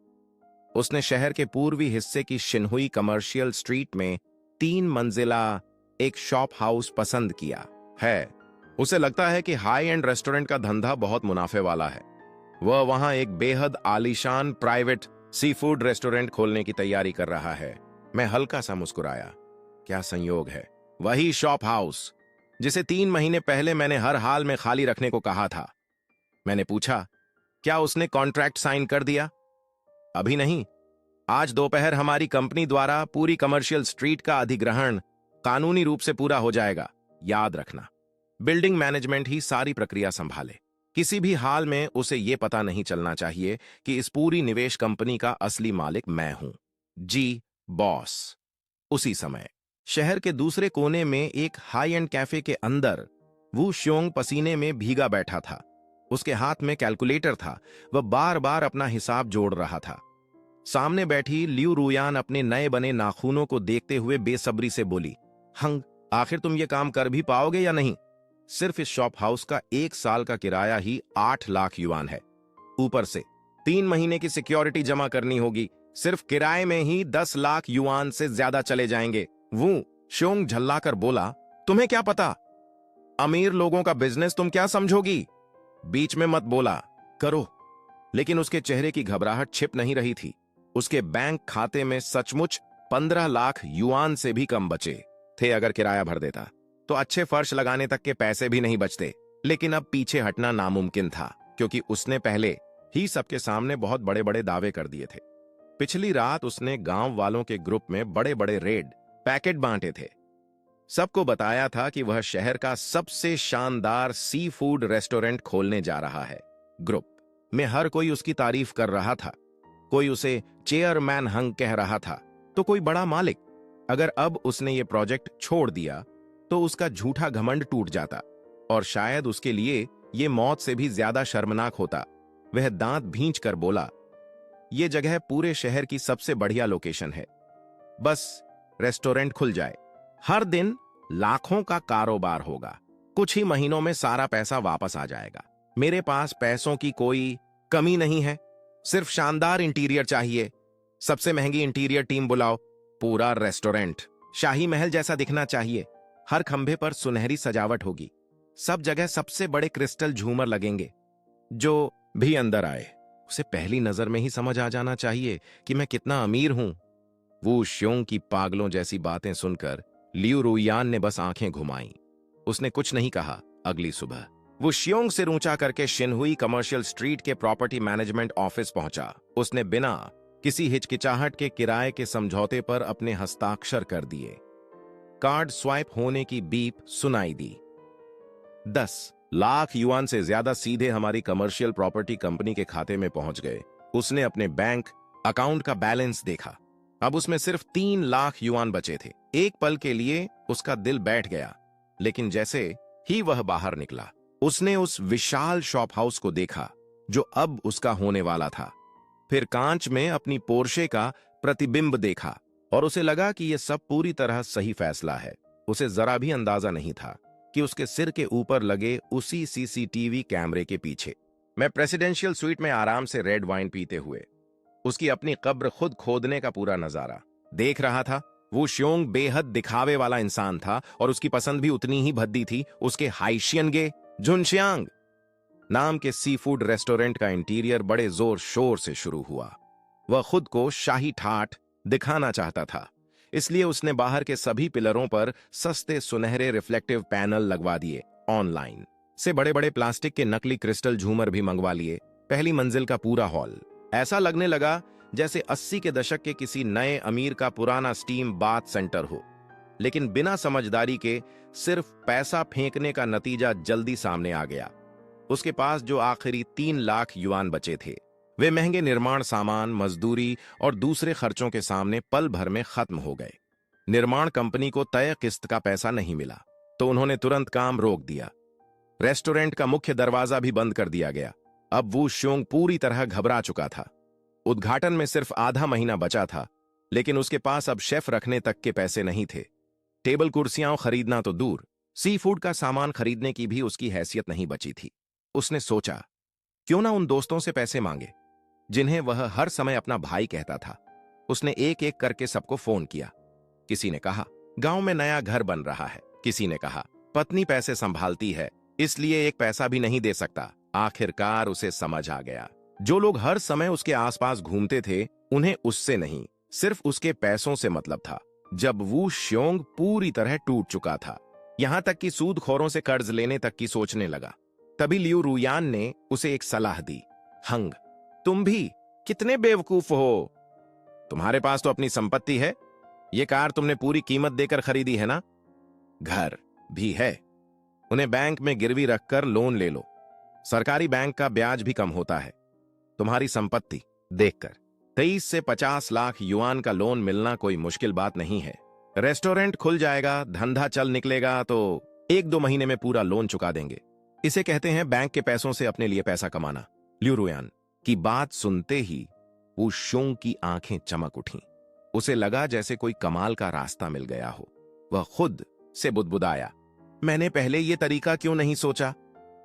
[SPEAKER 1] उसने शहर के पूर्वी हिस्से की शिनहुई कमर्शियल स्ट्रीट में 3 मंजिला एक शॉप हाउस पसंद किया है। उसे लगता है कि हाई एंड रेस्टोरेंट का धंधा बहुत मुनाफे वाला है। वह वहां एक बेहद आलीशान प्राइवेट सी फूड रेस्टोरेंट खोलने की तैयारी कर रहा है। मैं हल्का सा मुस्कुराया। क्या संयोग है, वही शॉप हाउस जिसे 3 महीने पहले मैंने हर हाल में खाली रखने को कहा था। मैंने पूछा, क्या उसने कॉन्ट्रैक्ट साइन कर दिया? अभी नहीं। आज दोपहर हमारी कंपनी द्वारा पूरी कमर्शियल स्ट्रीट का अधिग्रहण कानूनी रूप से पूरा हो जाएगा। याद रखना, बिल्डिंग मैनेजमेंट ही सारी प्रक्रिया संभाले। किसी भी हाल में उसे यह पता नहीं चलना चाहिए कि इस पूरी निवेश कंपनी का असली मालिक मैं हूं। जी बॉस। उसी समय शहर के दूसरे कोने में एक हाई एंड कैफे के अंदर वू श्योंग पसीने में भीगा बैठा था। उसके हाथ में कैलकुलेटर था। वह बार बार अपना हिसाब जोड़ रहा था। सामने बैठी लियू रुयान अपने नए बने नाखूनों को देखते हुए बेसब्री से बोली, हंग, आखिर तुम ये काम कर भी पाओगे या नहीं? सिर्फ इस शॉप हाउस का 1 साल का किराया ही 8 लाख युआन है। ऊपर से 3 महीने की सिक्योरिटी जमा करनी होगी। सिर्फ किराए में ही 10 लाख युआन से ज्यादा चले जाएंगे। वो श्योंग झल्लाकर बोला, तुम्हें क्या पता? अमीर लोगों का बिजनेस तुम क्या समझोगी? बीच में मत बोला। करो। लेकिन उसके चेहरे की घबराहट छिप नहीं रही थी। उसके बैंक खाते में सचमुच 15 लाख युआन से भी कम बचे थे। अगर किराया भर देता तो अच्छे फर्श लगाने तक के पैसे भी नहीं बचते। लेकिन अब पीछे हटना नामुमकिन था, क्योंकि उसने पहले ही सबके सामने बहुत बड़े बड़े दावे कर दिए थे। पिछली रात उसने गांव वालों के ग्रुप में बड़े बड़े रेड पैकेट बांटे थे। सबको बताया था कि वह शहर का सबसे शानदार सी फूड रेस्टोरेंट खोलने जा रहा है। ग्रुप में हर कोई उसकी तारीफ कर रहा था। कोई उसे चेयरमैन हंग कह रहा था, तो कोई बड़ा मालिक। अगर अब उसने ये प्रोजेक्ट छोड़ दिया तो उसका झूठा घमंड टूट जाता, और शायद उसके लिए ये मौत से भी ज्यादा शर्मनाक होता। वह दांत भींच कर बोला, ये जगह पूरे शहर की सबसे बढ़िया लोकेशन है। बस रेस्टोरेंट खुल जाए, हर दिन लाखों का कारोबार होगा। कुछ ही महीनों में सारा पैसा वापस आ जाएगा। मेरे पास पैसों की कोई कमी नहीं है, सिर्फ शानदार इंटीरियर चाहिए। सबसे महंगी इंटीरियर टीम बुलाओ। पूरा रेस्टोरेंट शाही महल जैसा दिखना चाहिए। हर खंभे पर सुनहरी सजावट होगी। सब जगह सबसे बड़े क्रिस्टल झूमर लगेंगे। जो भी अंदर आए उसे पहली नजर में ही समझ आ जाना चाहिए कि मैं कितना अमीर हूं। वू श्योंग की पागलों जैसी बातें सुनकर लियू रुयान ने बस आंखें घुमाई। उसने कुछ नहीं कहा। अगली सुबह वो श्योंग सिर ऊंचा करके शिनहुई कमर्शियल स्ट्रीट के प्रॉपर्टी मैनेजमेंट ऑफिस पहुंचा। उसने बिना किसी हिचकिचाहट के किराए के समझौते पर अपने हस्ताक्षर कर दिए। कार्ड स्वाइप होने की बीप सुनाई दी। 10 लाख युआन से ज्यादा सीधे हमारी कमर्शियल प्रॉपर्टी कंपनी के खाते में पहुंच गए। उसने अपने बैंक अकाउंट का बैलेंस देखा। अब उसमें सिर्फ 3 लाख युआन बचे थे। एक पल के लिए उसका दिल बैठ गया, लेकिन जैसे ही वह बाहर निकला उसने उस विशाल शॉप हाउस को देखा जो अब उसका होने वाला था। फिर कांच में अपनी पोर्शे का प्रतिबिंब देखा और उसे लगा कि यह सब पूरी तरह सही फैसला है। उसे जरा भी अंदाजा नहीं था कि उसके सिर के ऊपर लगे उसी सीसीटीवी कैमरे के पीछे मैं प्रेसिडेंशियल स्वीट में आराम से रेड वाइन पीते हुए उसकी अपनी कब्र खुद खोदने का पूरा नजारा देख रहा था। वो श्योंग बेहद दिखावे वाला इंसान था और उसकी पसंद भी उतनी ही भद्दी थी। उसके हाइशियनगे जुनशियांग नाम के सी फूड रेस्टोरेंट का इंटीरियर बड़े जोर शोर से शुरू हुआ। वह खुद को शाही ठाठ दिखाना चाहता था, इसलिए उसने बाहर के सभी पिलरों पर सस्ते सुनहरे रिफ्लेक्टिव पैनल लगवा दिए। ऑनलाइन से बड़े बड़े प्लास्टिक के नकली क्रिस्टल झूमर भी मंगवा लिए। पहली मंजिल का पूरा हॉल ऐसा लगने लगा जैसे 80 के दशक के किसी नए अमीर का पुराना स्टीम बाथ सेंटर हो। लेकिन बिना समझदारी के सिर्फ पैसा फेंकने का नतीजा जल्दी सामने आ गया। उसके पास जो आखिरी 3 लाख युआन बचे थे वे महंगे निर्माण सामान, मजदूरी और दूसरे खर्चों के सामने पल भर में खत्म हो गए। निर्माण कंपनी को तय किस्त का पैसा नहीं मिला तो उन्होंने तुरंत काम रोक दिया। रेस्टोरेंट का मुख्य दरवाजा भी बंद कर दिया गया। अब वू श्योंग पूरी तरह घबरा चुका था। उद्घाटन में सिर्फ आधा महीना बचा था, लेकिन उसके पास अब शेफ रखने तक के पैसे नहीं थे। टेबल कुर्सियां खरीदना तो दूर, सी फूड का सामान खरीदने की भी उसकी हैसियत नहीं बची थी। उसने सोचा, क्यों ना उन दोस्तों से पैसे मांगे जिन्हें वह हर समय अपना भाई कहता था। उसने एक एक करके सबको फोन किया। किसी ने कहा गांव में नया घर बन रहा है। किसी ने कहा पत्नी पैसे संभालती है इसलिए एक पैसा भी नहीं दे सकता। आखिरकार उसे समझ आ गया, जो लोग हर समय उसके आसपास घूमते थे उन्हें उससे नहीं सिर्फ उसके पैसों से मतलब था। जब वू श्योंग पूरी तरह टूट चुका था, यहां तक कि सूदखोरों से कर्ज लेने तक की सोचने लगा, तभी लियू रुयान ने उसे एक सलाह दी। हंग, तुम भी कितने बेवकूफ हो। तुम्हारे पास तो अपनी संपत्ति है। ये कार तुमने पूरी कीमत देकर खरीदी है ना? घर भी है। उन्हें बैंक में गिरवी रखकर लोन ले लो। सरकारी बैंक का ब्याज भी कम होता है। तुम्हारी संपत्ति देखकर 23 से 50 लाख युआन का लोन मिलना कोई मुश्किल बात नहीं है। रेस्टोरेंट खुल जाएगा, धंधा चल निकलेगा तो 1-2 महीने में पूरा लोन चुका देंगे। इसे कहते हैं बैंक के पैसों से अपने लिए पैसा कमाना। लियू रुयान की बात सुनते ही वो श्योंग की आंखें चमक उठीं। उसे लगा जैसे कोई कमाल का रास्ता मिल गया हो। वह खुद से बुदबुदाया, मैंने पहले ये तरीका क्यों नहीं सोचा।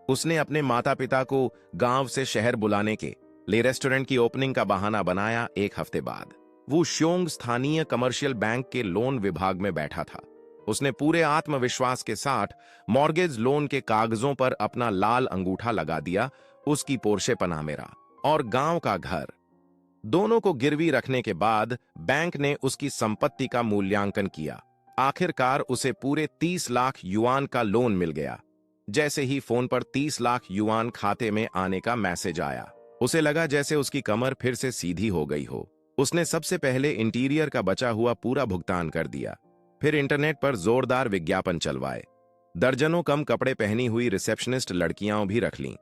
[SPEAKER 1] उसने अपने माता पिता को गांव से शहर बुलाने के लिए रेस्टोरेंट की ओपनिंग का बहाना बनाया। 1 हफ्ते बाद वो श्योंग स्थानीय कमर्शियल बैंक के लोन विभाग में बैठा था। उसने पूरे आत्मविश्वास के साथ मॉर्गेज लोन के कागजों पर अपना लाल अंगूठा लगा दिया। उसकी पोर्शे पनामेरा और गांव का घर दोनों को गिरवी रखने के बाद बैंक ने उसकी संपत्ति का मूल्यांकन किया। आखिरकार उसे पूरे 30 लाख युआन का लोन मिल गया। जैसे ही फोन पर 30 लाख युआन खाते में आने का मैसेज आया, उसे लगा जैसे उसकी कमर फिर से सीधी हो गई हो। उसने सबसे पहले इंटीरियर का बचा हुआ पूरा भुगतान कर दिया, फिर इंटरनेट पर जोरदार विज्ञापन चलवाए। दर्जनों कम कपड़े पहनी हुई रिसेप्शनिस्ट लड़कियां भी रख लीं।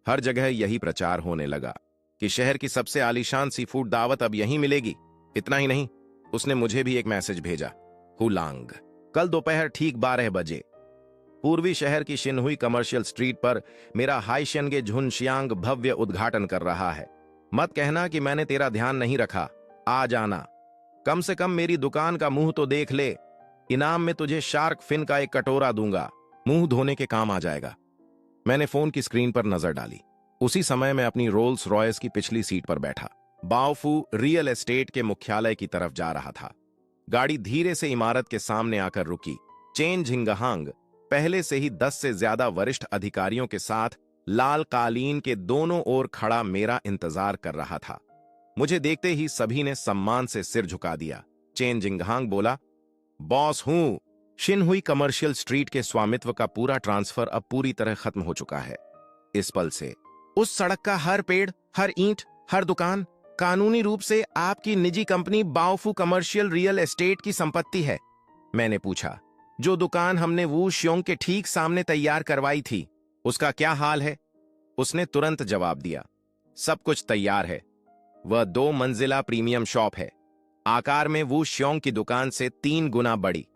[SPEAKER 1] हर जगह यही प्रचार होने लगा कि शहर की सबसे आलीशान सी फूड दावत अब यहीं मिलेगी। इतना ही नहीं, उसने मुझे भी एक मैसेज भेजा। हुलांग, कल दोपहर ठीक 12 बजे पूर्वी शहर की शिनहुई कमर्शियल स्ट्रीट पर मेरा हाइशेनगे झुनशियांग भव्य उद्घाटन कर रहा है। मत कहना कि मैंने तेरा ध्यान नहीं रखा। आ जाना, कम से कम मेरी दुकान का मुंह तो देख ले। इनाम में तुझे शार्क फिन का एक कटोरा दूंगा, मुंह धोने के काम आ जाएगा। मैंने फोन की स्क्रीन पर नजर डाली। उसी समय मैं अपनी रोल्स रॉयस की पिछली सीट पर बैठा बाओफू रियल एस्टेट के मुख्यालय की तरफ जा रहा था। गाड़ी धीरे से इमारत के सामने आकर रुकी। चेन झिंगहांग पहले से ही 10 से ज्यादा वरिष्ठ अधिकारियों के साथ लाल कालीन के दोनों ओर खड़ा मेरा इंतजार कर रहा था। मुझे देखते ही सभी ने सम्मान से सिर झुका दिया। चेन झिंगहांग बोला, बॉस हूं। शिनहुई कमर्शियल स्ट्रीट के स्वामित्व का पूरा ट्रांसफर अब पूरी तरह खत्म हो चुका है। इस पल से उस सड़क का हर पेड़, हर ईंट, हर दुकान कानूनी रूप से आपकी निजी कंपनी बाओफू कमर्शियल रियल एस्टेट की संपत्ति है। मैंने पूछा, जो दुकान हमने वू श्योंग के ठीक सामने तैयार करवाई थी, उसका क्या हाल है? उसने तुरंत जवाब दिया, सब कुछ तैयार है। वह 2 मंजिला प्रीमियम शॉप है, आकार में वू श्योंग की दुकान से 3 गुना बड़ी।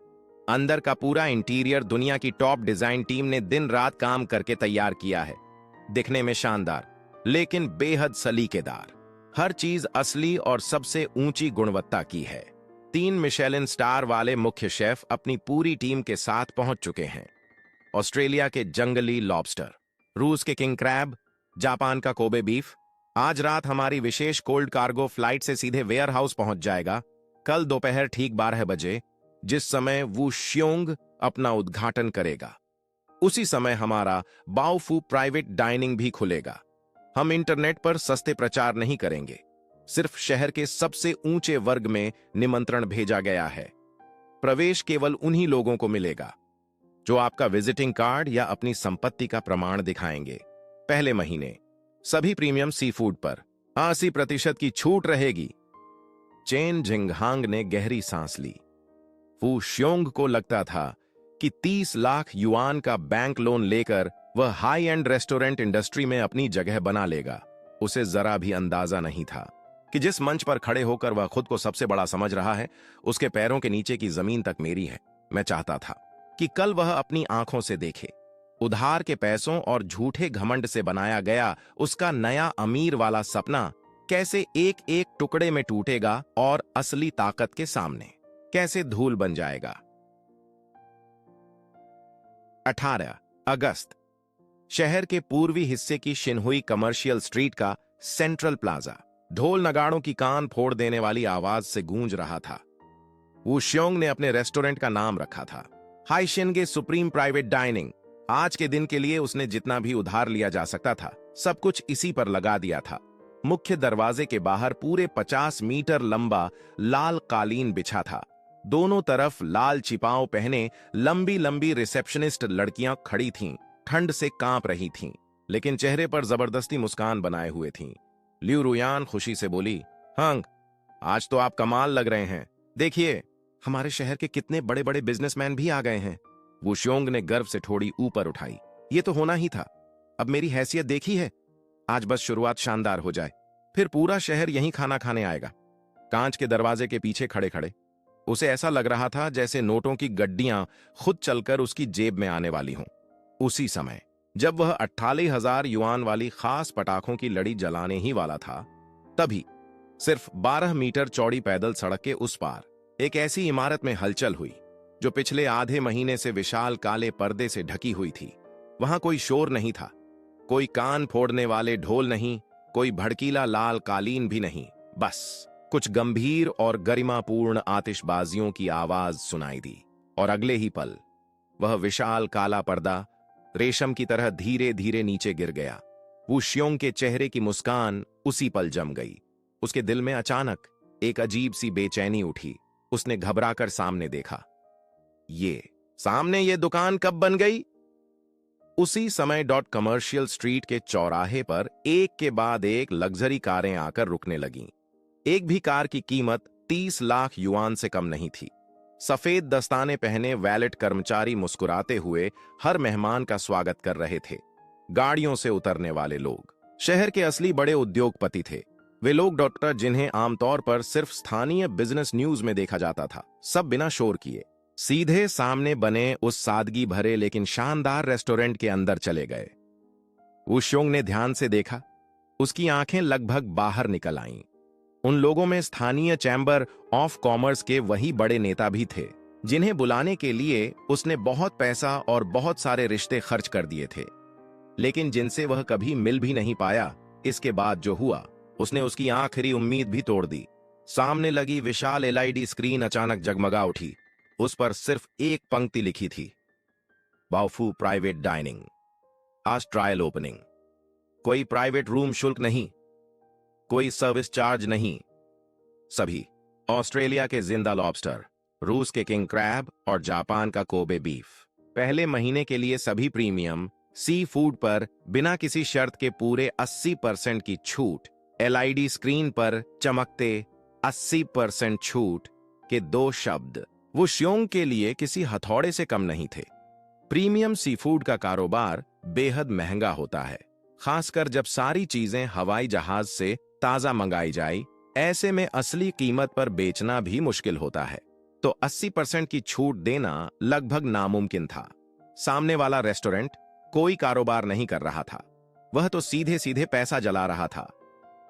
[SPEAKER 1] अंदर का पूरा इंटीरियर दुनिया की टॉप डिजाइन टीम ने दिन रात काम करके तैयार किया है। दिखने में शानदार लेकिन बेहद सलीकेदार। हर चीज असली और सबसे ऊंची गुणवत्ता की है। 3 मिशेलिन स्टार वाले मुख्य शेफ अपनी पूरी टीम के साथ पहुंच चुके हैं। ऑस्ट्रेलिया के जंगली लॉबस्टर, रूस के किंग क्रैब, जापान का कोबे बीफ। आज रात हमारी विशेष कोल्ड कार्गो फ्लाइट से सीधे वेयर हाउस पहुंच जाएगा, कल दोपहर ठीक 12 बजे, जिस समय वू श्योंग अपना उद्घाटन करेगा। उसी समय हमारा बाओफू प्राइवेट डाइनिंग भी खुलेगा। हम इंटरनेट पर सस्ते प्रचार नहीं करेंगे, सिर्फ शहर के सबसे ऊंचे वर्ग में निमंत्रण भेजा गया है। प्रवेश केवल उन्हीं लोगों को मिलेगा जो आपका विजिटिंग कार्ड या अपनी संपत्ति का प्रमाण दिखाएंगे। पहले महीने सभी प्रीमियम सी फूड पर 80% की छूट रहेगी। चेन झिंगहांग ने गहरी सांस ली। वू श्योंग को लगता था कि 30 लाख युआन का बैंक लोन लेकर वह हाई एंड रेस्टोरेंट इंडस्ट्री में अपनी जगह बना लेगा। उसे जरा भी अंदाजा नहीं था कि जिस मंच पर खड़े होकर वह खुद को सबसे बड़ा समझ रहा है, उसके पैरों के नीचे की जमीन तक मेरी है। मैं चाहता था कि कल वह अपनी आंखों से देखे, उधार के पैसों और झूठे घमंड से बनाया गया उसका नया अमीर वाला सपना कैसे एक एक टुकड़े में टूटेगा और असली ताकत के सामने कैसे धूल बन जाएगा। 18 अगस्त शहर के पूर्वी हिस्से की शिनहुई कमर्शियल स्ट्रीट का सेंट्रल प्लाजा ढोल नगाड़ों की कान फोड़ देने वाली आवाज से गूंज रहा था। वू श्योंग ने अपने रेस्टोरेंट का नाम रखा था हाइशेनगे सुप्रीम प्राइवेट डाइनिंग। आज के दिन के लिए उसने जितना भी उधार लिया जा सकता था, सब कुछ इसी पर लगा दिया था। मुख्य दरवाजे के बाहर पूरे 50 मीटर लंबा लाल कालीन बिछा था। दोनों तरफ लाल छिपाओ पहने लंबी लंबी रिसेप्शनिस्ट लड़कियां खड़ी थीं, ठंड से कांप रही थीं, लेकिन चेहरे पर जबरदस्ती मुस्कान बनाए हुए थीं। ल्यू रुयान खुशी से बोली, हंग, आज तो आप कमाल लग रहे हैं। देखिए, हमारे शहर के कितने बड़े बड़े बिजनेसमैन भी आ गए हैं। वो श्योंग ने गर्व से थोड़ी ऊपर उठाई। ये तो होना ही था। अब मेरी हैसियत देखी है। आज बस शुरुआत शानदार हो जाए, फिर पूरा शहर यहीं खाना खाने आएगा। कांच के दरवाजे के पीछे खड़े खड़े उसे ऐसा लग रहा था जैसे नोटों की गड्डियां खुद चलकर उसकी जेब में आने वाली हों। उसी समय जब वह 48,000 युआन वाली खास पटाखों की लड़ी जलाने ही वाला था, तभी सिर्फ 12 मीटर चौड़ी पैदल सड़क के उस पार एक ऐसी इमारत में हलचल हुई जो पिछले आधे महीने से विशाल काले पर्दे से ढकी हुई थी। वहां कोई शोर नहीं था, कोई कान फोड़ने वाले ढोल नहीं, कोई भड़कीला लाल कालीन भी नहीं। बस कुछ गंभीर और गरिमापूर्ण आतिशबाजियों की आवाज सुनाई दी। और अगले ही पल वह विशाल काला पर्दा रेशम की तरह धीरे धीरे नीचे गिर गया। वू श्योंग के चेहरे की मुस्कान उसी पल जम गई। उसके दिल में अचानक एक अजीब सी बेचैनी उठी। उसने घबराकर सामने देखा। ये दुकान कब बन गई? उसी समय कमर्शियल स्ट्रीट के चौराहे पर एक के बाद एक लग्जरी कारें आकर रुकने लगीं। एक भी कार की कीमत 30 लाख युआन से कम नहीं थी। सफेद दस्ताने पहने वैलेट कर्मचारी मुस्कुराते हुए हर मेहमान का स्वागत कर रहे थे। गाड़ियों से उतरने वाले लोग शहर के असली बड़े उद्योगपति थे। वे लोग डॉक्टर जिन्हें आमतौर पर सिर्फ स्थानीय बिजनेस न्यूज में देखा जाता था, सब बिना शोर किए सीधे सामने बने उस सादगी भरे लेकिन शानदार रेस्टोरेंट के अंदर चले गए। वू श्योंग ने ध्यान से देखा। उसकी आंखें लगभग बाहर निकल आईं। उन लोगों में स्थानीय चैम्बर ऑफ कॉमर्स के वही बड़े नेता भी थे जिन्हें बुलाने के लिए उसने बहुत पैसा और बहुत सारे रिश्ते खर्च कर दिए थे, लेकिन जिनसे वह कभी मिल भी नहीं पाया। इसके बाद जो हुआ उसने उसकी आखिरी उम्मीद भी तोड़ दी। सामने लगी विशाल एलईडी स्क्रीन अचानक जगमगा उठी। उस पर सिर्फ एक पंक्ति लिखी थी, बाओफू प्राइवेट डाइनिंग, आज ट्रायल ओपनिंग। कोई प्राइवेट रूम शुल्क नहीं, कोई सर्विस चार्ज नहीं। सभी ऑस्ट्रेलिया के जिंदा लॉबस्टर, रूस के किंग क्रैब और जापान का कोबे बीफ। पहले महीने के लिए सभी प्रीमियम सी फूड पर बिना किसी शर्त के पूरे 80% की छूट। एलईडी स्क्रीन पर चमकते 80% छूट के 2 शब्द वो श्योंग के लिए किसी हथौड़े से कम नहीं थे। प्रीमियम सी फूड का कारोबार बेहद महंगा होता है, खासकर जब सारी चीजें हवाई जहाज से ताजा मंगाई जाए। ऐसे में असली कीमत पर बेचना भी मुश्किल होता है, तो 80% की छूट देना लगभग नामुमकिन था। सामने वाला रेस्टोरेंट कोई कारोबार नहीं कर रहा था, वह तो सीधे सीधे पैसा जला रहा था।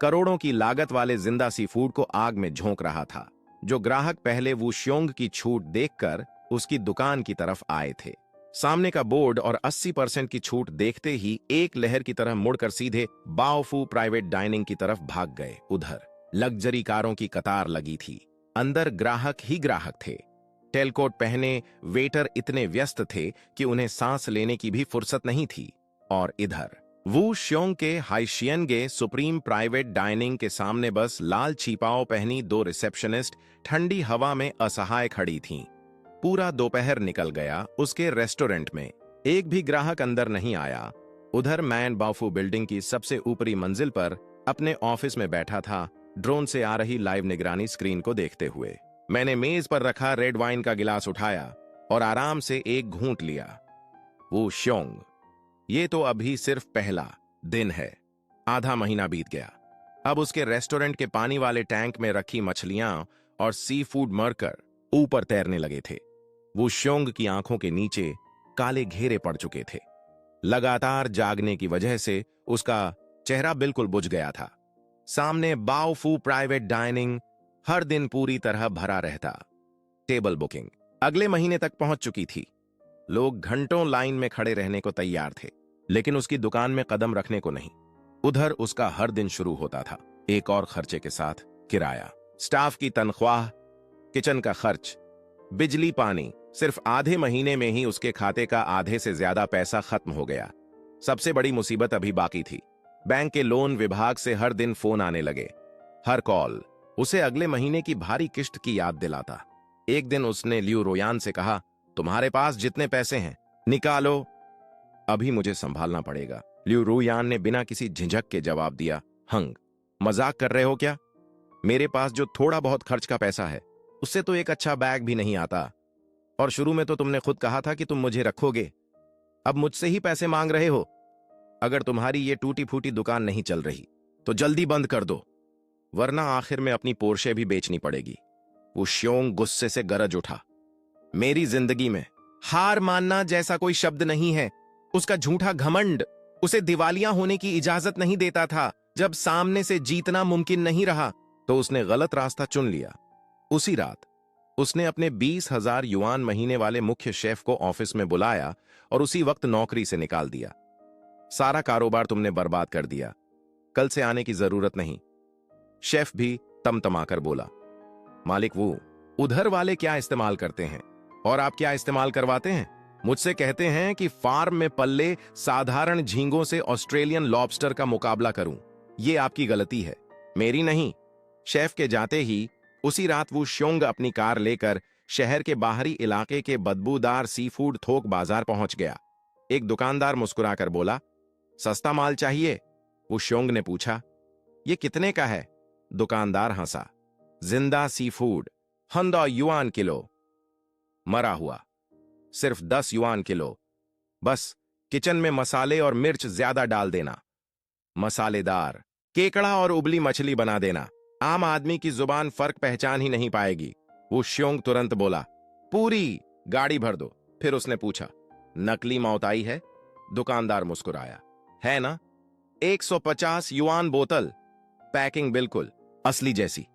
[SPEAKER 1] करोड़ों की लागत वाले जिंदा सी फूड को आग में झोंक रहा था। जो ग्राहक पहले वू श्योंग की छूट देखकर उसकी दुकान की तरफ आए थे, सामने का बोर्ड और 80% की छूट देखते ही एक लहर की तरह मुड़कर सीधे बाओफू प्राइवेट डाइनिंग की तरफ भाग गए। उधर लग्जरी कारों की कतार लगी थी, अंदर ग्राहक ही ग्राहक थे। टेलकोट पहने वेटर इतने व्यस्त थे कि उन्हें सांस लेने की भी फुर्सत नहीं थी। और इधर वू श्योंग के हाइशियनगे सुप्रीम प्राइवेट डाइनिंग के सामने बस लाल छीपाओ पहनी 2 रिसेप्शनिस्ट ठंडी हवा में असहाय खड़ी थीं। पूरा दोपहर निकल गया उसके रेस्टोरेंट में, एक भी ग्राहक अंदर नहीं आया। उधर मैन बाओफू बिल्डिंग की सबसे ऊपरी मंजिल पर अपने ऑफिस में बैठा था, ड्रोन से आ रही लाइव निगरानी स्क्रीन को देखते हुए। मैंने मेज पर रखा रेड वाइन का गिलास उठाया और आराम से एक घूंट लिया। वू श्योंग, ये तो अभी सिर्फ पहला दिन है। आधा महीना बीत गया। अब उसके रेस्टोरेंट के पानी वाले टैंक में रखी मछलियां और सी फूड मरकर ऊपर तैरने लगे थे। वो श्योंग की आंखों के नीचे काले घेरे पड़ चुके थे। लगातार जागने की वजह से उसका चेहरा बिल्कुल बुझ गया था। सामने बाओफू प्राइवेट डाइनिंग हर दिन पूरी तरह भरा रहता। टेबल बुकिंग अगले महीने तक पहुंच चुकी थी। लोग घंटों लाइन में खड़े रहने को तैयार थे, लेकिन उसकी दुकान में कदम रखने को नहीं। उधर उसका हर दिन शुरू होता था एक और खर्चे के साथ, किराया, स्टाफ की तनख्वाह, किचन का खर्च, बिजली, पानी। सिर्फ आधे महीने में ही उसके खाते का आधे से ज्यादा पैसा खत्म हो गया। सबसे बड़ी मुसीबत अभी बाकी थी। बैंक के लोन विभाग से हर दिन फोन आने लगे। हर कॉल उसे अगले महीने की भारी किस्त की याद दिलाता। एक दिन उसने लियू रोयान से कहा, तुम्हारे पास जितने पैसे हैं निकालो, अभी मुझे संभालना पड़ेगा। लियू रोयान ने बिना किसी झिझक के जवाब दिया, हंग, मजाक कर रहे हो क्या? मेरे पास जो थोड़ा बहुत खर्च का पैसा है उससे तो एक अच्छा बैग भी नहीं आता, और शुरू में तो तुमने खुद कहा था कि तुम मुझे रखोगे, अब मुझसे ही पैसे मांग रहे हो। अगर तुम्हारी ये टूटी फूटी दुकान नहीं चल रही तो जल्दी बंद कर दो, वरना आखिर में अपनी पोर्शे भी बेचनी पड़ेगी। वो श्योंग गुस्से से गरज उठा, मेरी जिंदगी में हार मानना जैसा कोई शब्द नहीं है। उसका झूठा घमंड उसे दिवालिया होने की इजाजत नहीं देता था। जब सामने से जीतना मुमकिन नहीं रहा तो उसने गलत रास्ता चुन लिया। उसी रात उसने अपने 20,000 युआन महीने वाले मुख्य शेफ को ऑफिस में बुलाया और उसी वक्त नौकरी से निकाल दिया। सारा कारोबार तुमने बर्बाद कर दिया, कल से आने की जरूरत नहीं। शेफ भी तमतमाकर बोला, मालिक, वो उधर वाले क्या इस्तेमाल करते हैं, और आप क्या इस्तेमाल करवाते हैं? मुझसे कहते हैं कि फार्म में पल्ले साधारण झींगों से ऑस्ट्रेलियन लॉबस्टर का मुकाबला करूं। ये आपकी गलती है, मेरी नहीं। शेफ के जाते ही उसी रात वो श्योंग अपनी कार लेकर शहर के बाहरी इलाके के बदबूदार सी फूड थोक बाजार पहुंच गया। एक दुकानदार मुस्कुराकर बोला, सस्ता माल चाहिए? वो श्योंग ने पूछा। ये कितने का है? दुकानदार हंसा। जिंदा सी फूड, 100 युआन किलो। मरा हुआ, सिर्फ 10 युआन किलो। बस किचन में मसाले और मिर्च ज्यादा डाल देना। मसालेदार केकड़ा और उबली मछली बना देना। आम आदमी की जुबान फर्क पहचान ही नहीं पाएगी। वो श्योंग तुरंत बोला, पूरी गाड़ी भर दो। फिर उसने पूछा, नकली मौताई है? दुकानदार मुस्कुराया, है ना? 150 युआन बोतल, पैकिंग बिल्कुल असली जैसी।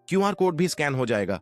[SPEAKER 1] क्यूआर कोड भी स्कैन हो जाएगा।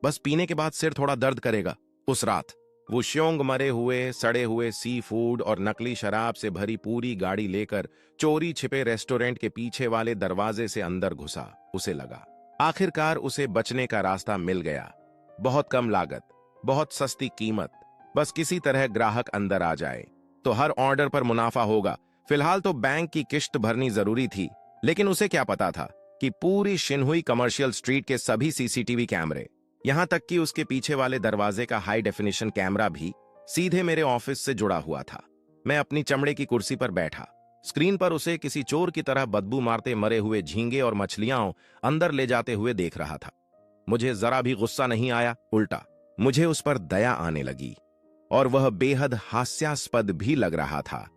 [SPEAKER 1] बस पीने के बाद सिर थोड़ा दर्द करेगा। उस रात वो श्योंग मरे हुए सड़े हुए सी फूड और नकली शराब से भरी पूरी गाड़ी लेकर चोरी छिपे रेस्टोरेंट के पीछे वाले दरवाजे से अंदर घुसा। उसे लगा आखिरकार उसे बचने का रास्ता मिल गया। बहुत कम लागत, बहुत सस्ती कीमत, बस किसी तरह ग्राहक अंदर आ जाए तो हर ऑर्डर पर मुनाफा होगा। फिलहाल तो बैंक की किश्त भरनी जरूरी थी, लेकिन उसे क्या पता था कि पूरी शिनहुई कमर्शियल स्ट्रीट के सभी सीसीटीवी कैमरे, यहां तक कि उसके पीछे वाले दरवाजे का हाई डेफिनेशन कैमरा भी सीधे मेरे ऑफिस से जुड़ा हुआ था। मैं अपनी चमड़े की कुर्सी पर बैठा। स्क्रीन पर उसे किसी चोर की तरह बदबू मारते मरे हुए झींगे और मछलियां अंदर ले जाते हुए देख रहा था। मुझे जरा भी गुस्सा नहीं आया, उल्टा मुझे उस पर दया आने लगी, और वह बेहद हास्यास्पद भी लग रहा था।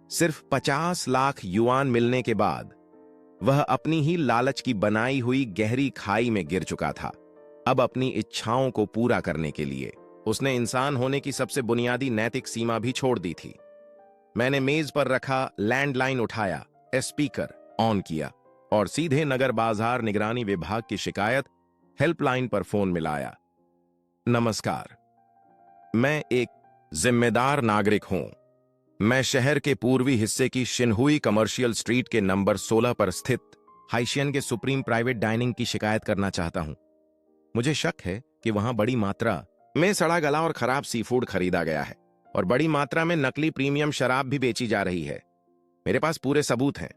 [SPEAKER 1] सिर्फ 50 लाख युआन मिलने के बाद वह अपनी ही लालच की बनाई हुई गहरी खाई में गिर चुका था। अब अपनी इच्छाओं को पूरा करने के लिए उसने इंसान होने की सबसे बुनियादी नैतिक सीमा भी छोड़ दी थी। मैंने मेज पर रखा लैंडलाइन उठाया, स्पीकर ऑन किया और सीधे नगर बाजार निगरानी विभाग की शिकायत हेल्पलाइन पर फोन मिलाया। नमस्कार, मैं एक जिम्मेदार नागरिक हूं। मैं शहर के पूर्वी हिस्से की शिनहुई कमर्शियल स्ट्रीट के नंबर 16 पर स्थित हाइशियन के सुप्रीम प्राइवेट डाइनिंग की शिकायत करना चाहता हूं। मुझे शक है कि वहां बड़ी मात्रा में सड़ा गला और खराब सी फूड खरीदा गया है और बड़ी मात्रा में नकली प्रीमियम शराब भी बेची जा रही है। मेरे पास पूरे सबूत हैं,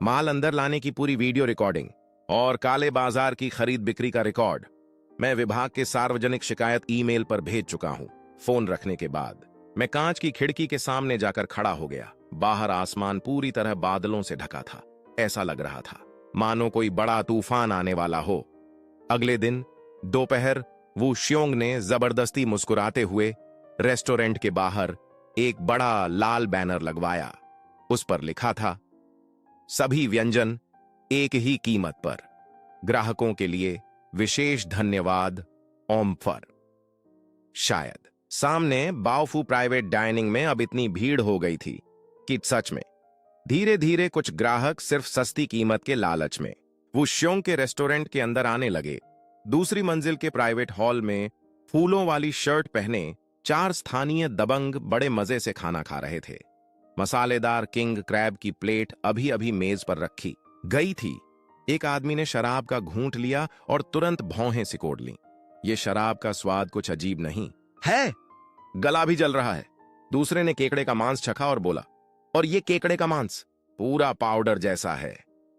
[SPEAKER 1] माल अंदर लाने की पूरी वीडियो रिकॉर्डिंग और काले बाजार की खरीद बिक्री का रिकॉर्ड मैं विभाग के सार्वजनिक शिकायत ईमेल पर भेज चुका हूं। फोन रखने के बाद मैं कांच की खिड़की के सामने जाकर खड़ा हो गया। बाहर आसमान पूरी तरह बादलों से ढका था। ऐसा लग रहा था मानो कोई बड़ा तूफान आने वाला हो। अगले दिन दोपहर वू श्योंग ने जबरदस्ती मुस्कुराते हुए रेस्टोरेंट के बाहर एक बड़ा लाल बैनर लगवाया। उस पर लिखा था, सभी व्यंजन एक ही कीमत पर, ग्राहकों के लिए विशेष धन्यवाद, ओमफर। शायद सामने बाओफू प्राइवेट डाइनिंग में अब इतनी भीड़ हो गई थी कि सच में धीरे धीरे कुछ ग्राहक सिर्फ सस्ती कीमत के लालच में वो श्योंग के रेस्टोरेंट के अंदर आने लगे। दूसरी मंजिल के प्राइवेट हॉल में फूलों वाली शर्ट पहने 4 स्थानीय दबंग बड़े मजे से खाना खा रहे थे। मसालेदार किंग क्रैब की प्लेट अभी अभी मेज पर रखी गई थी। एक आदमी ने शराब का घूंट लिया और तुरंत भौहें सिकोड़ लीं। ये शराब का स्वाद कुछ अजीब नहीं है, गला भी जल रहा है। दूसरे ने केकड़े का मांस चखा और बोला, और ये केकड़े का मांस पूरा पाउडर जैसा है,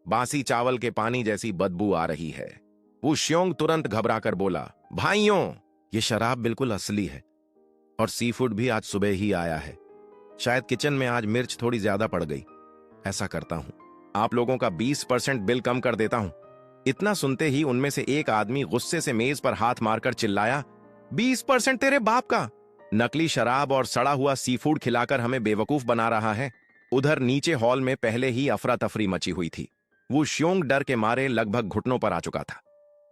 [SPEAKER 1] बासी चावल के पानी जैसी बदबू आ रही है। वो श्योंग तुरंत घबराकर बोला, भाइयों, ये शराब बिल्कुल असली है और सी फूड भी आज सुबह ही आया है। शायद किचन में आज मिर्च थोड़ी ज्यादा पड़ गई। ऐसा करता हूं, आप लोगों का 20% बिल कम कर देता हूं। इतना सुनते ही उनमें से एक आदमी गुस्से से मेज पर हाथ मारकर चिल्लाया, 20% तेरे बाप का! नकली शराब और सड़ा हुआ सी फूड खिलाकर हमें बेवकूफ बना रहा है। उधर नीचे हॉल में पहले ही अफरा तफरी मची हुई थी। वो श्योंग डर के मारे लगभग घुटनों पर आ चुका था।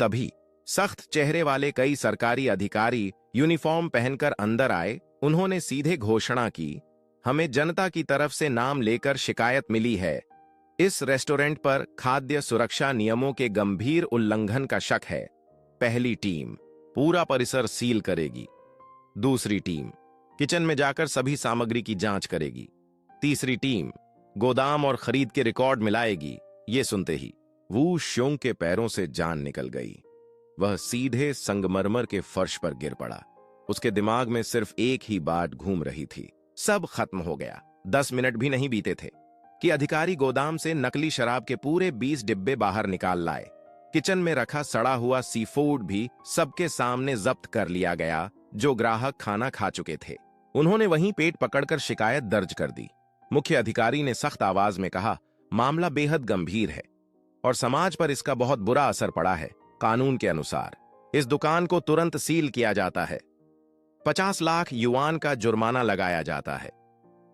[SPEAKER 1] तभी सख्त चेहरे वाले कई सरकारी अधिकारी यूनिफॉर्म पहनकर अंदर आए। उन्होंने सीधे घोषणा की, हमें जनता की तरफ से नाम लेकर शिकायत मिली है। इस रेस्टोरेंट पर खाद्य सुरक्षा नियमों के गंभीर उल्लंघन का शक है। पहली टीम पूरा परिसर सील करेगी। दूसरी टीम किचन में जाकर सभी सामग्री की जांच करेगी। तीसरी टीम गोदाम और खरीद के रिकॉर्ड मिलाएगी। ये सुनते ही वू श्योंग के पैरों से जान निकल गई। वह सीधे संगमरमर के फर्श पर गिर पड़ा। उसके दिमाग में सिर्फ एक ही बात घूम रही थी, सब खत्म हो गया। 10 मिनट भी नहीं बीते थे कि अधिकारी गोदाम से नकली शराब के पूरे 20 डिब्बे बाहर निकाल लाए। किचन में रखा सड़ा हुआ सी फूड भी सबके सामने जब्त कर लिया गया, जो ग्राहक खाना खा चुके थे। उन्होंने वहीं पेट पकड़कर शिकायत दर्ज कर दी। मुख्य अधिकारी ने सख्त आवाज में कहा, मामला बेहद गंभीर है और समाज पर इसका बहुत बुरा असर पड़ा है। कानून के अनुसार इस दुकान को तुरंत सील किया जाता है, 50 लाख युआन का जुर्माना लगाया जाता है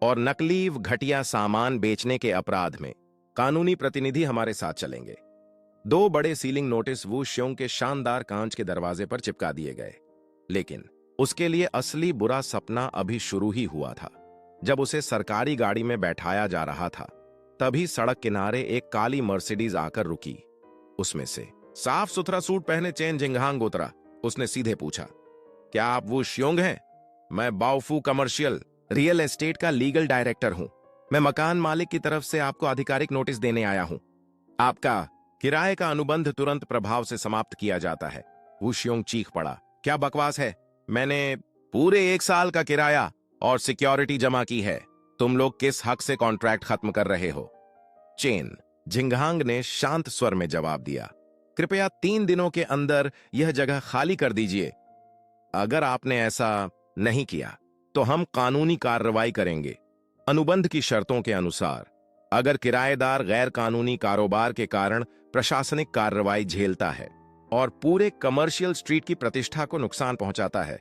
[SPEAKER 1] और नकली घटिया सामान बेचने के अपराध में कानूनी प्रतिनिधि हमारे साथ चलेंगे। 2 बड़े सीलिंग नोटिस वू श्योंग के शानदार कांच के दरवाजे पर चिपका दिए गए। लेकिन उसके लिए असली बुरा सपना अभी शुरू ही हुआ था। जब उसे सरकारी गाड़ी में बैठाया जा रहा था, तभी सड़क किनारे एक काली मर्सिडीज आकर रुकी। उसमें से साफ सुथरा सूट पहने चेन जिंगहांग उतरा। उसने सीधे पूछा, क्या आप वो श्योंग हैं? मैं बाओफू कमर्शियल रियल एस्टेट का लीगल डायरेक्टर हूं। मैं मकान मालिक की तरफ से आपको आधिकारिक नोटिस देने आया हूं। आपका किराए का अनुबंध तुरंत प्रभाव से समाप्त किया जाता है। वू श्योंग चीख पड़ा, क्या बकवास है? मैंने पूरे 1 साल का किराया और सिक्योरिटी जमा की है। तुम लोग किस हक से कॉन्ट्रैक्ट खत्म कर रहे हो? चेन जिंगहांग ने शांत स्वर में जवाब दिया, कृपया 3 दिनों के अंदर यह जगह खाली कर दीजिए। अगर आपने ऐसा नहीं किया तो हम कानूनी कार्रवाई करेंगे। अनुबंध की शर्तों के अनुसार अगर किराएदार गैर कानूनी कारोबार के कारण प्रशासनिक कार्रवाई झेलता है और पूरे कमर्शियल स्ट्रीट की प्रतिष्ठा को नुकसान पहुंचाता है,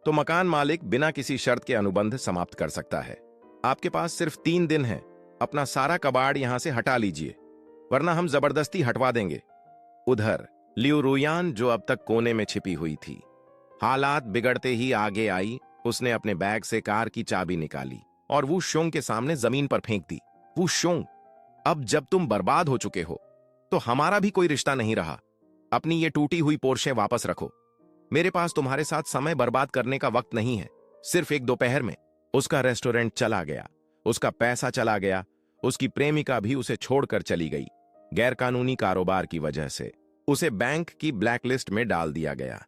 [SPEAKER 1] तो मकान मालिक बिना किसी शर्त के अनुबंध समाप्त कर सकता है। आपके पास सिर्फ 3 दिन हैं। अपना सारा कबाड़ यहां से हटा लीजिए, वरना हम जबरदस्ती हटवा देंगे। उधर लियू रुयान, जो अब तक कोने में छिपी हुई थी, हालात बिगड़ते ही आगे आई। उसने अपने बैग से कार की चाबी निकाली और वू श्योंग के सामने जमीन पर फेंक दी। वू श्योंग, अब जब तुम बर्बाद हो चुके हो तो हमारा भी कोई रिश्ता नहीं रहा। अपनी ये टूटी हुई पोर्शे वापस रखो। मेरे पास तुम्हारे साथ समय बर्बाद करने का वक्त नहीं है। सिर्फ एक दोपहर में उसका रेस्टोरेंट चला गया, उसका पैसा चला गया, उसकी प्रेमिका भी उसे छोड़कर चली गई। गैरकानूनी कारोबार की वजह से उसे बैंक की ब्लैकलिस्ट में डाल दिया गया।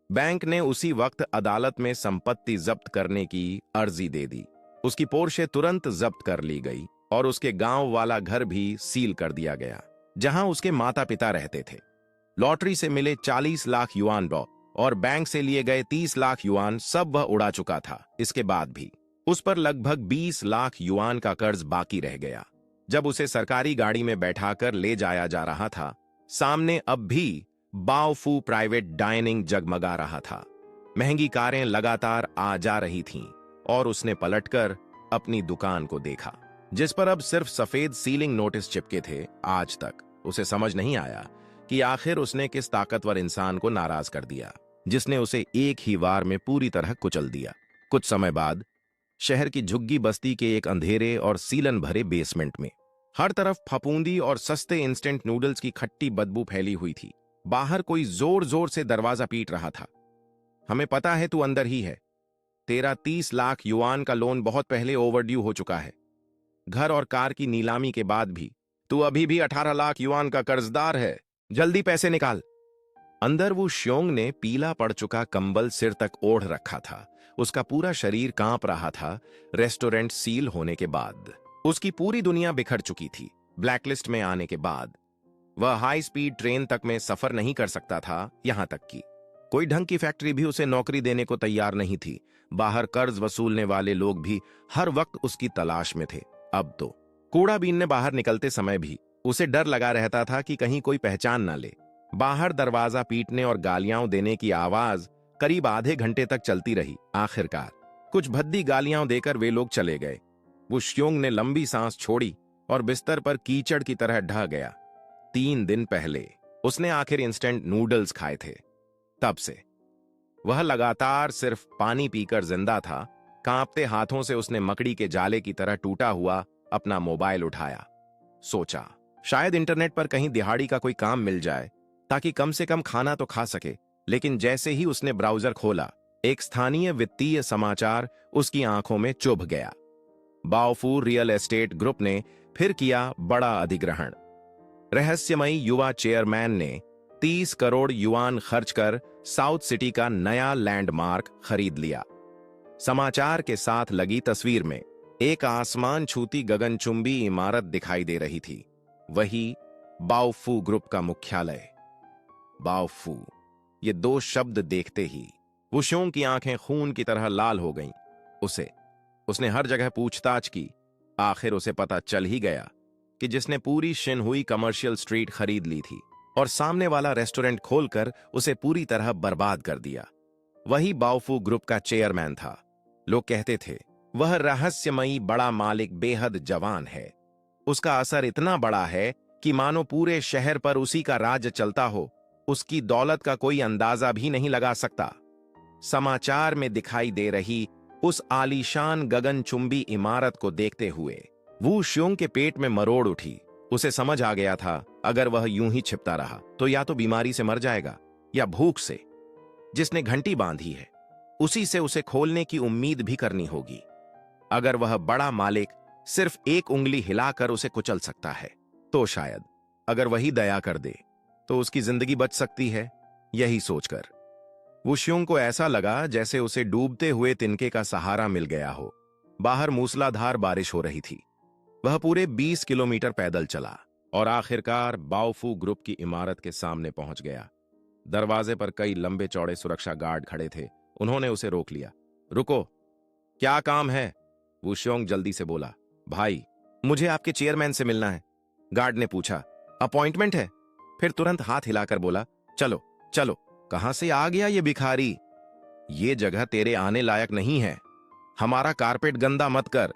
[SPEAKER 1] बैंक ने उसी वक्त अदालत में संपत्ति जब्त करने की अर्जी दे दी। उसकी पोर्शे तुरंत जब्त कर ली गई और उसके गांव वाला घर भी सील कर दिया गया, जहां उसके माता पिता रहते थे। लॉटरी से मिले 40 लाख युआन और बैंक से लिए गए 30 लाख युआन सब वह उड़ा चुका था। इसके बाद भी उस पर लगभग 20 लाख युआन का कर्ज बाकी रह गया। जब उसे सरकारी गाड़ी में बैठाकर ले जाया जा रहा था, सामने अब भी बाओफू प्राइवेट डाइनिंग जगमगा रहा था। महंगी कारें लगातार आ जा रही थीं और उसने पलटकर अपनी दुकान को देखा, जिस पर अब सिर्फ सफेद सीलिंग नोटिस चिपके थे। आज तक उसे समझ नहीं आया कि आखिर उसने किस ताकतवर इंसान को नाराज कर दिया, जिसने उसे एक ही वार में पूरी तरह कुचल दिया। कुछ समय बाद शहर की झुग्गी बस्ती के एक अंधेरे और सीलन भरे बेसमेंट में हर तरफ फफूंदी और सस्ते इंस्टेंट नूडल्स की खट्टी बदबू फैली हुई थी। बाहर कोई जोर जोर से दरवाजा पीट रहा था। हमें पता है तू अंदर ही है। तेरा 30 लाख युआन का लोन बहुत पहले ओवरड्यू हो चुका है। घर और कार की नीलामी के बाद भी तू अभी भी 18 लाख युआन का कर्जदार है। जल्दी पैसे निकाल। अंदर वो श्योंग ने पीला पड़ चुका कंबल सिर तक ओढ़ रखा था। उसका पूरा शरीर कांप रहा था। रेस्टोरेंट सील होने के बाद उसकी पूरी दुनिया बिखर चुकी थी। ब्लैकलिस्ट में आने के बाद वह हाई स्पीड ट्रेन तक में सफर नहीं कर सकता था। यहां तक कि कोई ढंग की फैक्ट्री भी उसे नौकरी देने को तैयार नहीं थी। बाहर कर्ज वसूलने वाले लोग भी हर वक्त उसकी तलाश में थे। अब तो कूड़ा बीनने बाहर निकलते समय भी उसे डर लगा रहता था कि कहीं कोई पहचान ना ले। बाहर दरवाजा पीटने और गालियां देने की आवाज करीब आधे घंटे तक चलती रही। आखिरकार कुछ भद्दी गालियां देकर वे लोग चले गए। वो श्योंग ने लंबी सांस छोड़ी और बिस्तर पर कीचड़ की तरह ढह गया। 3 दिन पहले उसने आखिर इंस्टेंट नूडल्स खाए थे। तब से वह लगातार सिर्फ पानी पीकर जिंदा था। कांपते हाथों से उसने मकड़ी के जाले की तरह टूटा हुआ अपना मोबाइल उठाया। सोचा शायद इंटरनेट पर कहीं दिहाड़ी का कोई काम मिल जाए ताकि कम से कम खाना तो खा सके। लेकिन जैसे ही उसने ब्राउजर खोला, एक स्थानीय वित्तीय समाचार उसकी आंखों में चुभ गया। बाओफू रियल एस्टेट ग्रुप ने फिर किया बड़ा अधिग्रहण। रहस्यमयी युवा चेयरमैन ने 30 करोड़ युआन खर्च कर साउथ सिटी का नया लैंडमार्क खरीद लिया। समाचार के साथ लगी तस्वीर में एक आसमान छूती गगनचुंबी इमारत दिखाई दे रही थी। वही बाओफू ग्रुप का मुख्यालय। बाओफू, ये दो शब्द देखते ही वुशों की आंखें खून की तरह लाल हो गईं। उसने हर जगह पूछताछ की। आखिर उसे पता चल ही गया कि जिसने पूरी शिनहुई कमर्शियल स्ट्रीट खरीद ली थी और सामने वाला रेस्टोरेंट खोलकर उसे पूरी तरह बर्बाद कर दिया, वही बाओफू ग्रुप का चेयरमैन था। लोग कहते थे वह रहस्यमयी बड़ा मालिक बेहद जवान है। उसका असर इतना बड़ा है कि मानो पूरे शहर पर उसी का राज्य चलता हो। उसकी दौलत का कोई अंदाजा भी नहीं लगा सकता। समाचार में दिखाई दे रही उस आलीशान गगनचुंबी इमारत को देखते हुए वू श्योंग के पेट में मरोड़ उठी। उसे समझ आ गया था अगर वह यूं ही छिपता रहा तो या तो बीमारी से मर जाएगा या भूख से। जिसने घंटी बांधी है उसी से उसे खोलने की उम्मीद भी करनी होगी। अगर वह बड़ा मालिक सिर्फ एक उंगली हिलाकर उसे कुचल सकता है तो शायद अगर वही दया कर दे तो उसकी जिंदगी बच सकती है। यही सोचकर वुशियोंग को ऐसा लगा जैसे उसे डूबते हुए तिनके का सहारा मिल गया हो। बाहर मूसलाधार बारिश हो रही थी। वह पूरे 20 किलोमीटर पैदल चला और आखिरकार बाओफू ग्रुप की इमारत के सामने पहुंच गया। दरवाजे पर कई लंबे चौड़े सुरक्षा गार्ड खड़े थे। उन्होंने उसे रोक लिया। रुको, क्या काम है? वुशियोंग जल्दी से बोला। भाई, मुझे आपके चेयरमैन से मिलना है। गार्ड ने पूछा। अपॉइंटमेंट है? फिर तुरंत हाथ हिलाकर बोला, चलो चलो। कहां से आ गया ये भिखारी? ये जगह तेरे आने लायक नहीं है। हमारा कारपेट गंदा मत कर।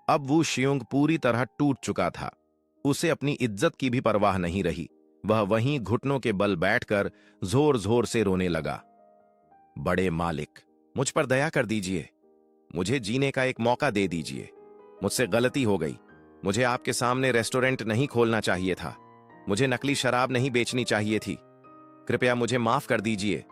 [SPEAKER 1] अब वू शियोंग पूरी तरह टूट चुका था। उसे अपनी इज्जत की भी परवाह नहीं रही। वह वहीं घुटनों के बल बैठकर जोर जोर से रोने लगा। बड़े मालिक, मुझ पर दया कर दीजिए। मुझे जीने का एक मौका दे दीजिए। मुझसे गलती हो गई। मुझे आपके सामने रेस्टोरेंट नहीं खोलना चाहिए था। मुझे नकली शराब नहीं बेचनी चाहिए थी। कृपया मुझे माफ कर दीजिए।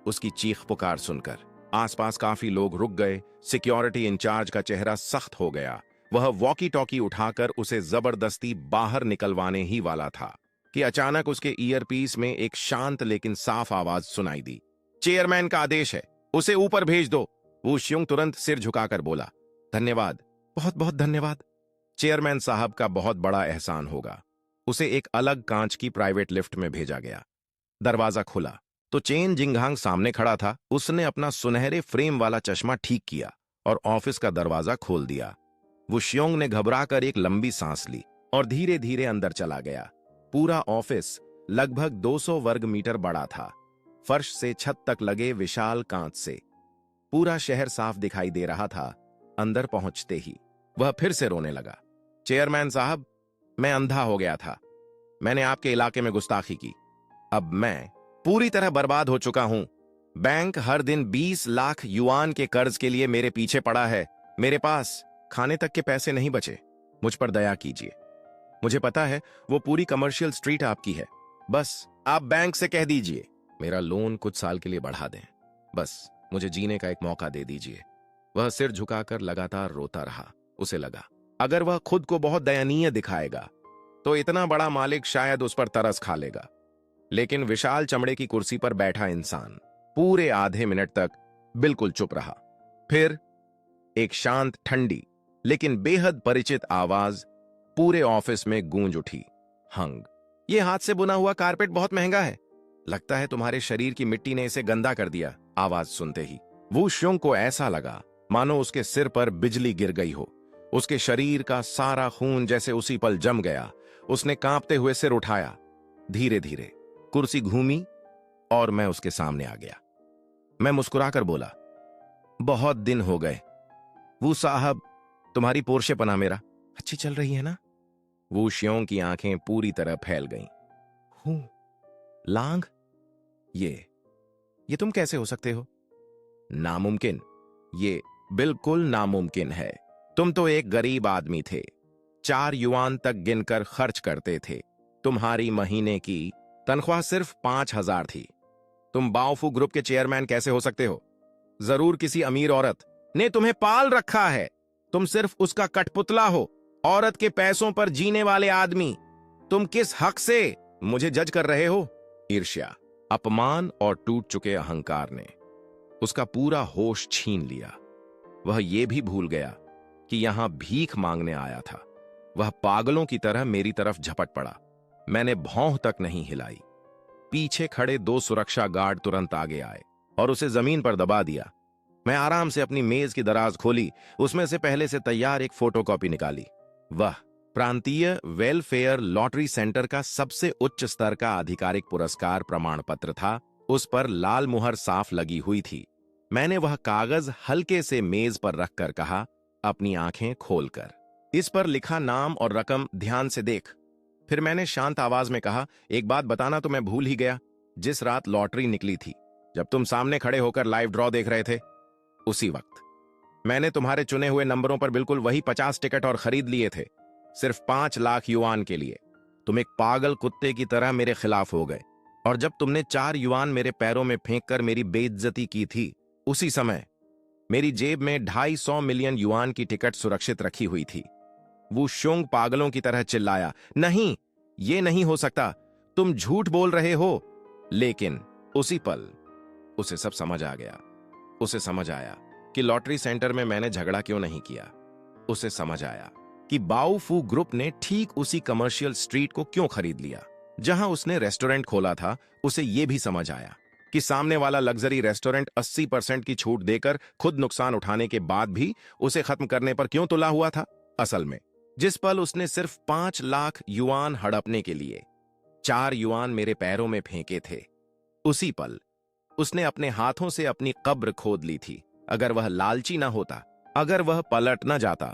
[SPEAKER 1] उसकी चीख पुकार सुनकर आसपास काफी लोग रुक गए। सिक्योरिटी इंचार्ज का चेहरा सख्त हो गया। वह वॉकी टॉकी उठाकर उसे जबरदस्ती बाहर निकलवाने ही वाला था कि अचानक उसके ईयरपीस में एक शांत लेकिन साफ आवाज सुनाई दी। चेयरमैन का आदेश है, उसे ऊपर भेज दो। वू शियोंग तुरंत सिर झुकाकर बोला, धन्यवाद, बहुत बहुत धन्यवाद। चेयरमैन साहब का बहुत बड़ा एहसान होगा। उसे एक अलग कांच की प्राइवेट लिफ्ट में भेजा गया। दरवाजा खुला तो चेन जिंगहांग सामने खड़ा था। उसने अपना सुनहरे फ्रेम वाला चश्मा ठीक किया और ऑफिस का दरवाजा खोल दिया। वुशियोंग ने घबराकर एक लंबी सांस ली और धीरे धीरे अंदर चला गया। पूरा ऑफिस लगभग 200 वर्ग मीटर बड़ा था। फर्श से छत तक लगे विशाल कांच से पूरा शहर साफ दिखाई दे रहा था। अंदर पहुंचते ही वह फिर से रोने लगा। चेयरमैन साहब, मैं अंधा हो गया था। मैंने आपके इलाके में गुस्ताखी की। अब मैं पूरी तरह बर्बाद हो चुका हूं। बैंक हर दिन 20 लाख युआन के कर्ज के लिए मेरे पीछे पड़ा है। मेरे पास खाने तक के पैसे नहीं बचे। मुझ पर दया कीजिए। मुझे पता है वो पूरी कमर्शियल स्ट्रीट आपकी है। बस आप बैंक से कह दीजिए मेरा लोन कुछ साल के लिए बढ़ा दें। बस मुझे जीने का एक मौका दे दीजिए। वह सिर झुकाकर लगातार रोता रहा। उसे लगा अगर वह खुद को बहुत दयनीय दिखाएगा तो इतना बड़ा मालिक शायद उस पर तरस खा लेगा। लेकिन विशाल चमड़े की कुर्सी पर बैठा इंसान पूरे आधे मिनट तक बिल्कुल चुप रहा। फिर एक शांत, ठंडी लेकिन बेहद परिचित आवाज पूरे ऑफिस में गूंज उठी। हंग, ये हाथ से बुना हुआ कारपेट बहुत महंगा है। लगता है तुम्हारे शरीर की मिट्टी ने इसे गंदा कर दिया। आवाज सुनते ही वू शियोंग को ऐसा लगा मानो उसके सिर पर बिजली गिर गई हो। उसके शरीर का सारा खून जैसे उसी पल जम गया। उसने कांपते हुए सिर उठाया। धीरे धीरे कुर्सी घूमी और मैं उसके सामने आ गया। मैं मुस्कुराकर बोला, बहुत दिन हो गए। वो साहब, तुम्हारी पोर्शे पना मेरा अच्छी चल रही है ना? वो शियोंग की आंखें पूरी तरह फैल गईं। हूं, लांग, ये तुम कैसे हो सकते हो? नामुमकिन, ये बिल्कुल नामुमकिन है। तुम तो एक गरीब आदमी थे। 4 युआन तक गिनकर खर्च करते थे। तुम्हारी महीने की तनख्वाह सिर्फ 5,000 थी। तुम बाओफू ग्रुप के चेयरमैन कैसे हो सकते हो? जरूर किसी अमीर औरत ने तुम्हें पाल रखा है। तुम सिर्फ उसका कठपुतला हो, औरत के पैसों पर जीने वाले आदमी। तुम किस हक से मुझे जज कर रहे हो? ईर्ष्या, अपमान और टूट चुके अहंकार ने उसका पूरा होश छीन लिया। वह यह भी भूल गया कि यहां भीख मांगने आया था। वह पागलों की तरह मेरी तरफ झपट पड़ा। मैंने भौं तक नहीं हिलाई। पीछे खड़े 2 सुरक्षा गार्ड तुरंत आगे आए और उसे जमीन पर दबा दिया। मैं आराम से अपनी मेज की दराज खोली, उसमें से पहले से तैयार एक फोटोकॉपी निकाली। वह प्रांतीय वेलफेयर लॉटरी सेंटर का सबसे उच्च स्तर का आधिकारिक पुरस्कार प्रमाण पत्र था। उस पर लाल मुहर साफ लगी हुई थी। मैंने वह कागज हल्के से मेज पर रखकर कहा, अपनी आंखें खोलकर इस पर लिखा नाम और रकम ध्यान से देख। फिर मैंने शांत आवाज में कहा, एक बात बताना तो मैं भूल ही गया। जिस रात लॉटरी निकली थी, जब तुम सामने खड़े होकर लाइव ड्रॉ देख रहे थे, उसी वक्त मैंने तुम्हारे चुने हुए नंबरों पर बिल्कुल वही 50 टिकट और खरीद लिए थे, सिर्फ 5 लाख युआन के लिए। तुम एक पागल कुत्ते की तरह मेरे खिलाफ हो गए, और जब तुमने 4 युआन मेरे पैरों में फेंककर मेरी बेइज्जती की थी, उसी समय मेरी जेब में 250 मिलियन युआन की टिकट सुरक्षित रखी हुई थी। वो शुंग पागलों की तरह चिल्लाया, नहीं, ये नहीं हो सकता, तुम झूठ बोल रहे हो। लेकिन उसी पल उसे सब समझ आ गया। उसे समझ आया कि लॉटरी सेंटर में मैंने झगड़ा क्यों नहीं किया। उसे समझ आया कि बाओफू ग्रुप ने ठीक उसी कमर्शियल स्ट्रीट को क्यों खरीद लिया जहां उसने रेस्टोरेंट खोला था। उसे यह भी समझ आया कि सामने वाला लग्जरी रेस्टोरेंट 80% की छूट देकर खुद नुकसान उठाने के बाद भी उसे खत्म करने पर क्यों तुला हुआ था। असल में जिस पल उसने सिर्फ 5 लाख युआन हड़पने के लिए 4 युआन मेरे पैरों में फेंके थे, उसी पल उसने अपने हाथों से अपनी कब्र खोद ली थी। अगर वह लालची ना होता, अगर वह पलट ना जाता,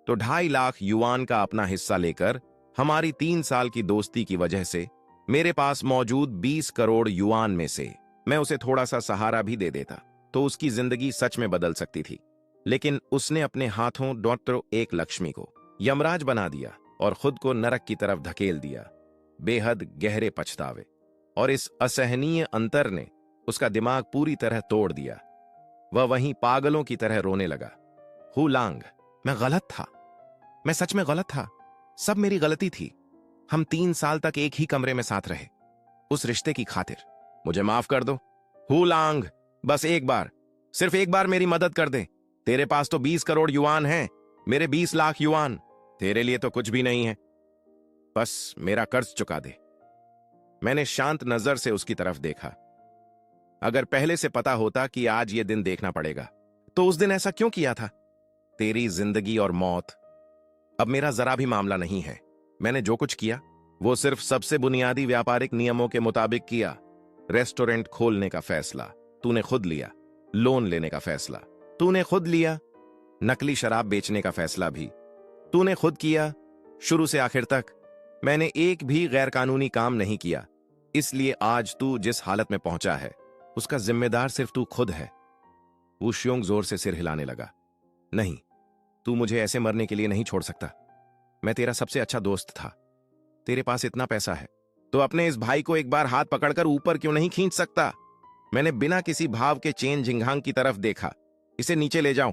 [SPEAKER 1] तो 2.5 लाख युआन का अपना हिस्सा लेकर हमारी 3 साल की दोस्ती की वजह से मेरे पास मौजूद 20 करोड़ युआन में से मैं उसे थोड़ा सा सहारा भी दे देता, तो उसकी जिंदगी सच में बदल सकती थी। लेकिन उसने अपने हाथों डॉक्टर एक लक्ष्मी को यमराज बना दिया और खुद को नरक की तरफ धकेल दिया। बेहद गहरे पछतावे और इस असहनीय अंतर ने उसका दिमाग पूरी तरह तोड़ दिया। वह वहीं पागलों की तरह रोने लगा। हू लांग, मैं गलत था, मैं सच में गलत था, सब मेरी गलती थी। हम 3 साल तक एक ही कमरे में साथ रहे, उस रिश्ते की खातिर। मुझे माफ कर दो हू लांग, बस एक बार, सिर्फ एक बार मेरी मदद कर दे। तेरे पास तो 20 करोड़ युआन हैं, मेरे 20 लाख युआन तेरे लिए तो कुछ भी नहीं है। बस मेरा कर्ज चुका दे। मैंने शांत नजर से उसकी तरफ देखा। अगर पहले से पता होता कि आज ये दिन देखना पड़ेगा, तो उस दिन ऐसा क्यों किया था। तेरी जिंदगी और मौत अब मेरा जरा भी मामला नहीं है। मैंने जो कुछ किया वो सिर्फ सबसे बुनियादी व्यापारिक नियमों के मुताबिक किया। रेस्टोरेंट खोलने का फैसला तूने खुद लिया, लोन लेने का फैसला तूने खुद लिया, नकली शराब बेचने का फैसला भी तूने खुद किया। शुरू से आखिर तक मैंने एक भी गैरकानूनी काम नहीं किया। इसलिए आज तू जिस हालत में पहुंचा है, उसका जिम्मेदार सिर्फ तू खुद है। वो श्योंग जोर से सिर हिलाने लगा। नहीं, तू मुझे ऐसे मरने के लिए नहीं छोड़ सकता। मैं तेरा सबसे अच्छा दोस्त था। तेरे पास इतना पैसा है तो अपने इस भाई को एक बार हाथ पकड़कर ऊपर क्यों नहीं खींच सकता। मैंने बिना किसी भाव के चेन जिंघांग की तरफ देखा। इसे नीचे ले जाऊं।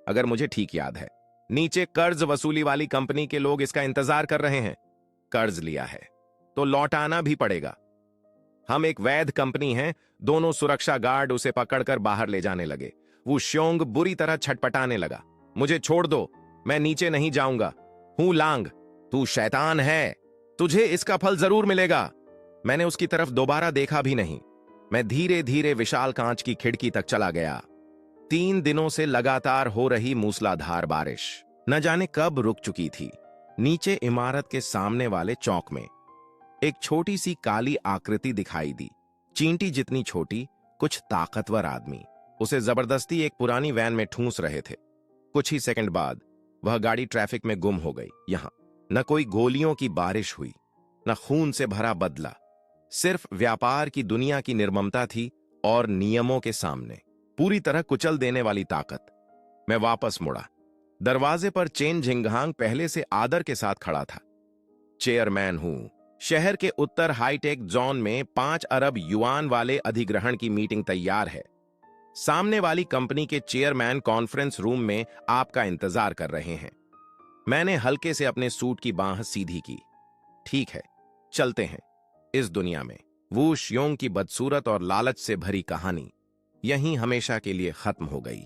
[SPEAKER 1] अगर मुझे ठीक याद है, नीचे कर्ज वसूली वाली कंपनी के लोग इसका इंतजार कर रहे हैं। कर्ज लिया है तो लौटाना भी पड़ेगा। हम एक वैध कंपनी हैं। दोनों सुरक्षा गार्ड उसे पकड़कर बाहर ले जाने लगे। वो श्योंग बुरी तरह छटपटाने लगा। मुझे छोड़ दो, मैं नीचे नहीं जाऊंगा। हूं लांग, तू शैतान है, तुझे इसका फल जरूर मिलेगा। मैंने उसकी तरफ दोबारा देखा भी नहीं। मैं धीरे धीरे विशाल कांच की खिड़की तक चला गया। 3 दिनों से लगातार हो रही मूसलाधार बारिश न जाने कब रुक चुकी थी। नीचे इमारत के सामने वाले चौक में एक छोटी सी काली आकृति दिखाई दी। चींटी जितनी छोटी, कुछ ताकतवर आदमी उसे जबरदस्ती एक पुरानी वैन में ठूंस रहे थे। कुछ ही सेकंड बाद वह गाड़ी ट्रैफिक में गुम हो गई। यहां न कोई गोलियों की बारिश हुई, न खून से भरा बदला, सिर्फ व्यापार की दुनिया की निर्ममता थी और नियमों के सामने पूरी तरह कुचल देने वाली ताकत। मैं वापस मुड़ा। दरवाजे पर चेन झिंगहांग पहले से आदर के साथ खड़ा था। चेयरमैन हूं। शहर के उत्तर हाईटेक जोन में 5 अरब युआन वाले अधिग्रहण की मीटिंग तैयार है। सामने वाली कंपनी के चेयरमैन कॉन्फ्रेंस रूम में आपका इंतजार कर रहे हैं। मैंने हल्के से अपने सूट की बांह सीधी की। ठीक है, चलते हैं। इस दुनिया में वू शियोंग की बदसूरत और लालच से भरी कहानी यहीं हमेशा के लिए खत्म हो गई।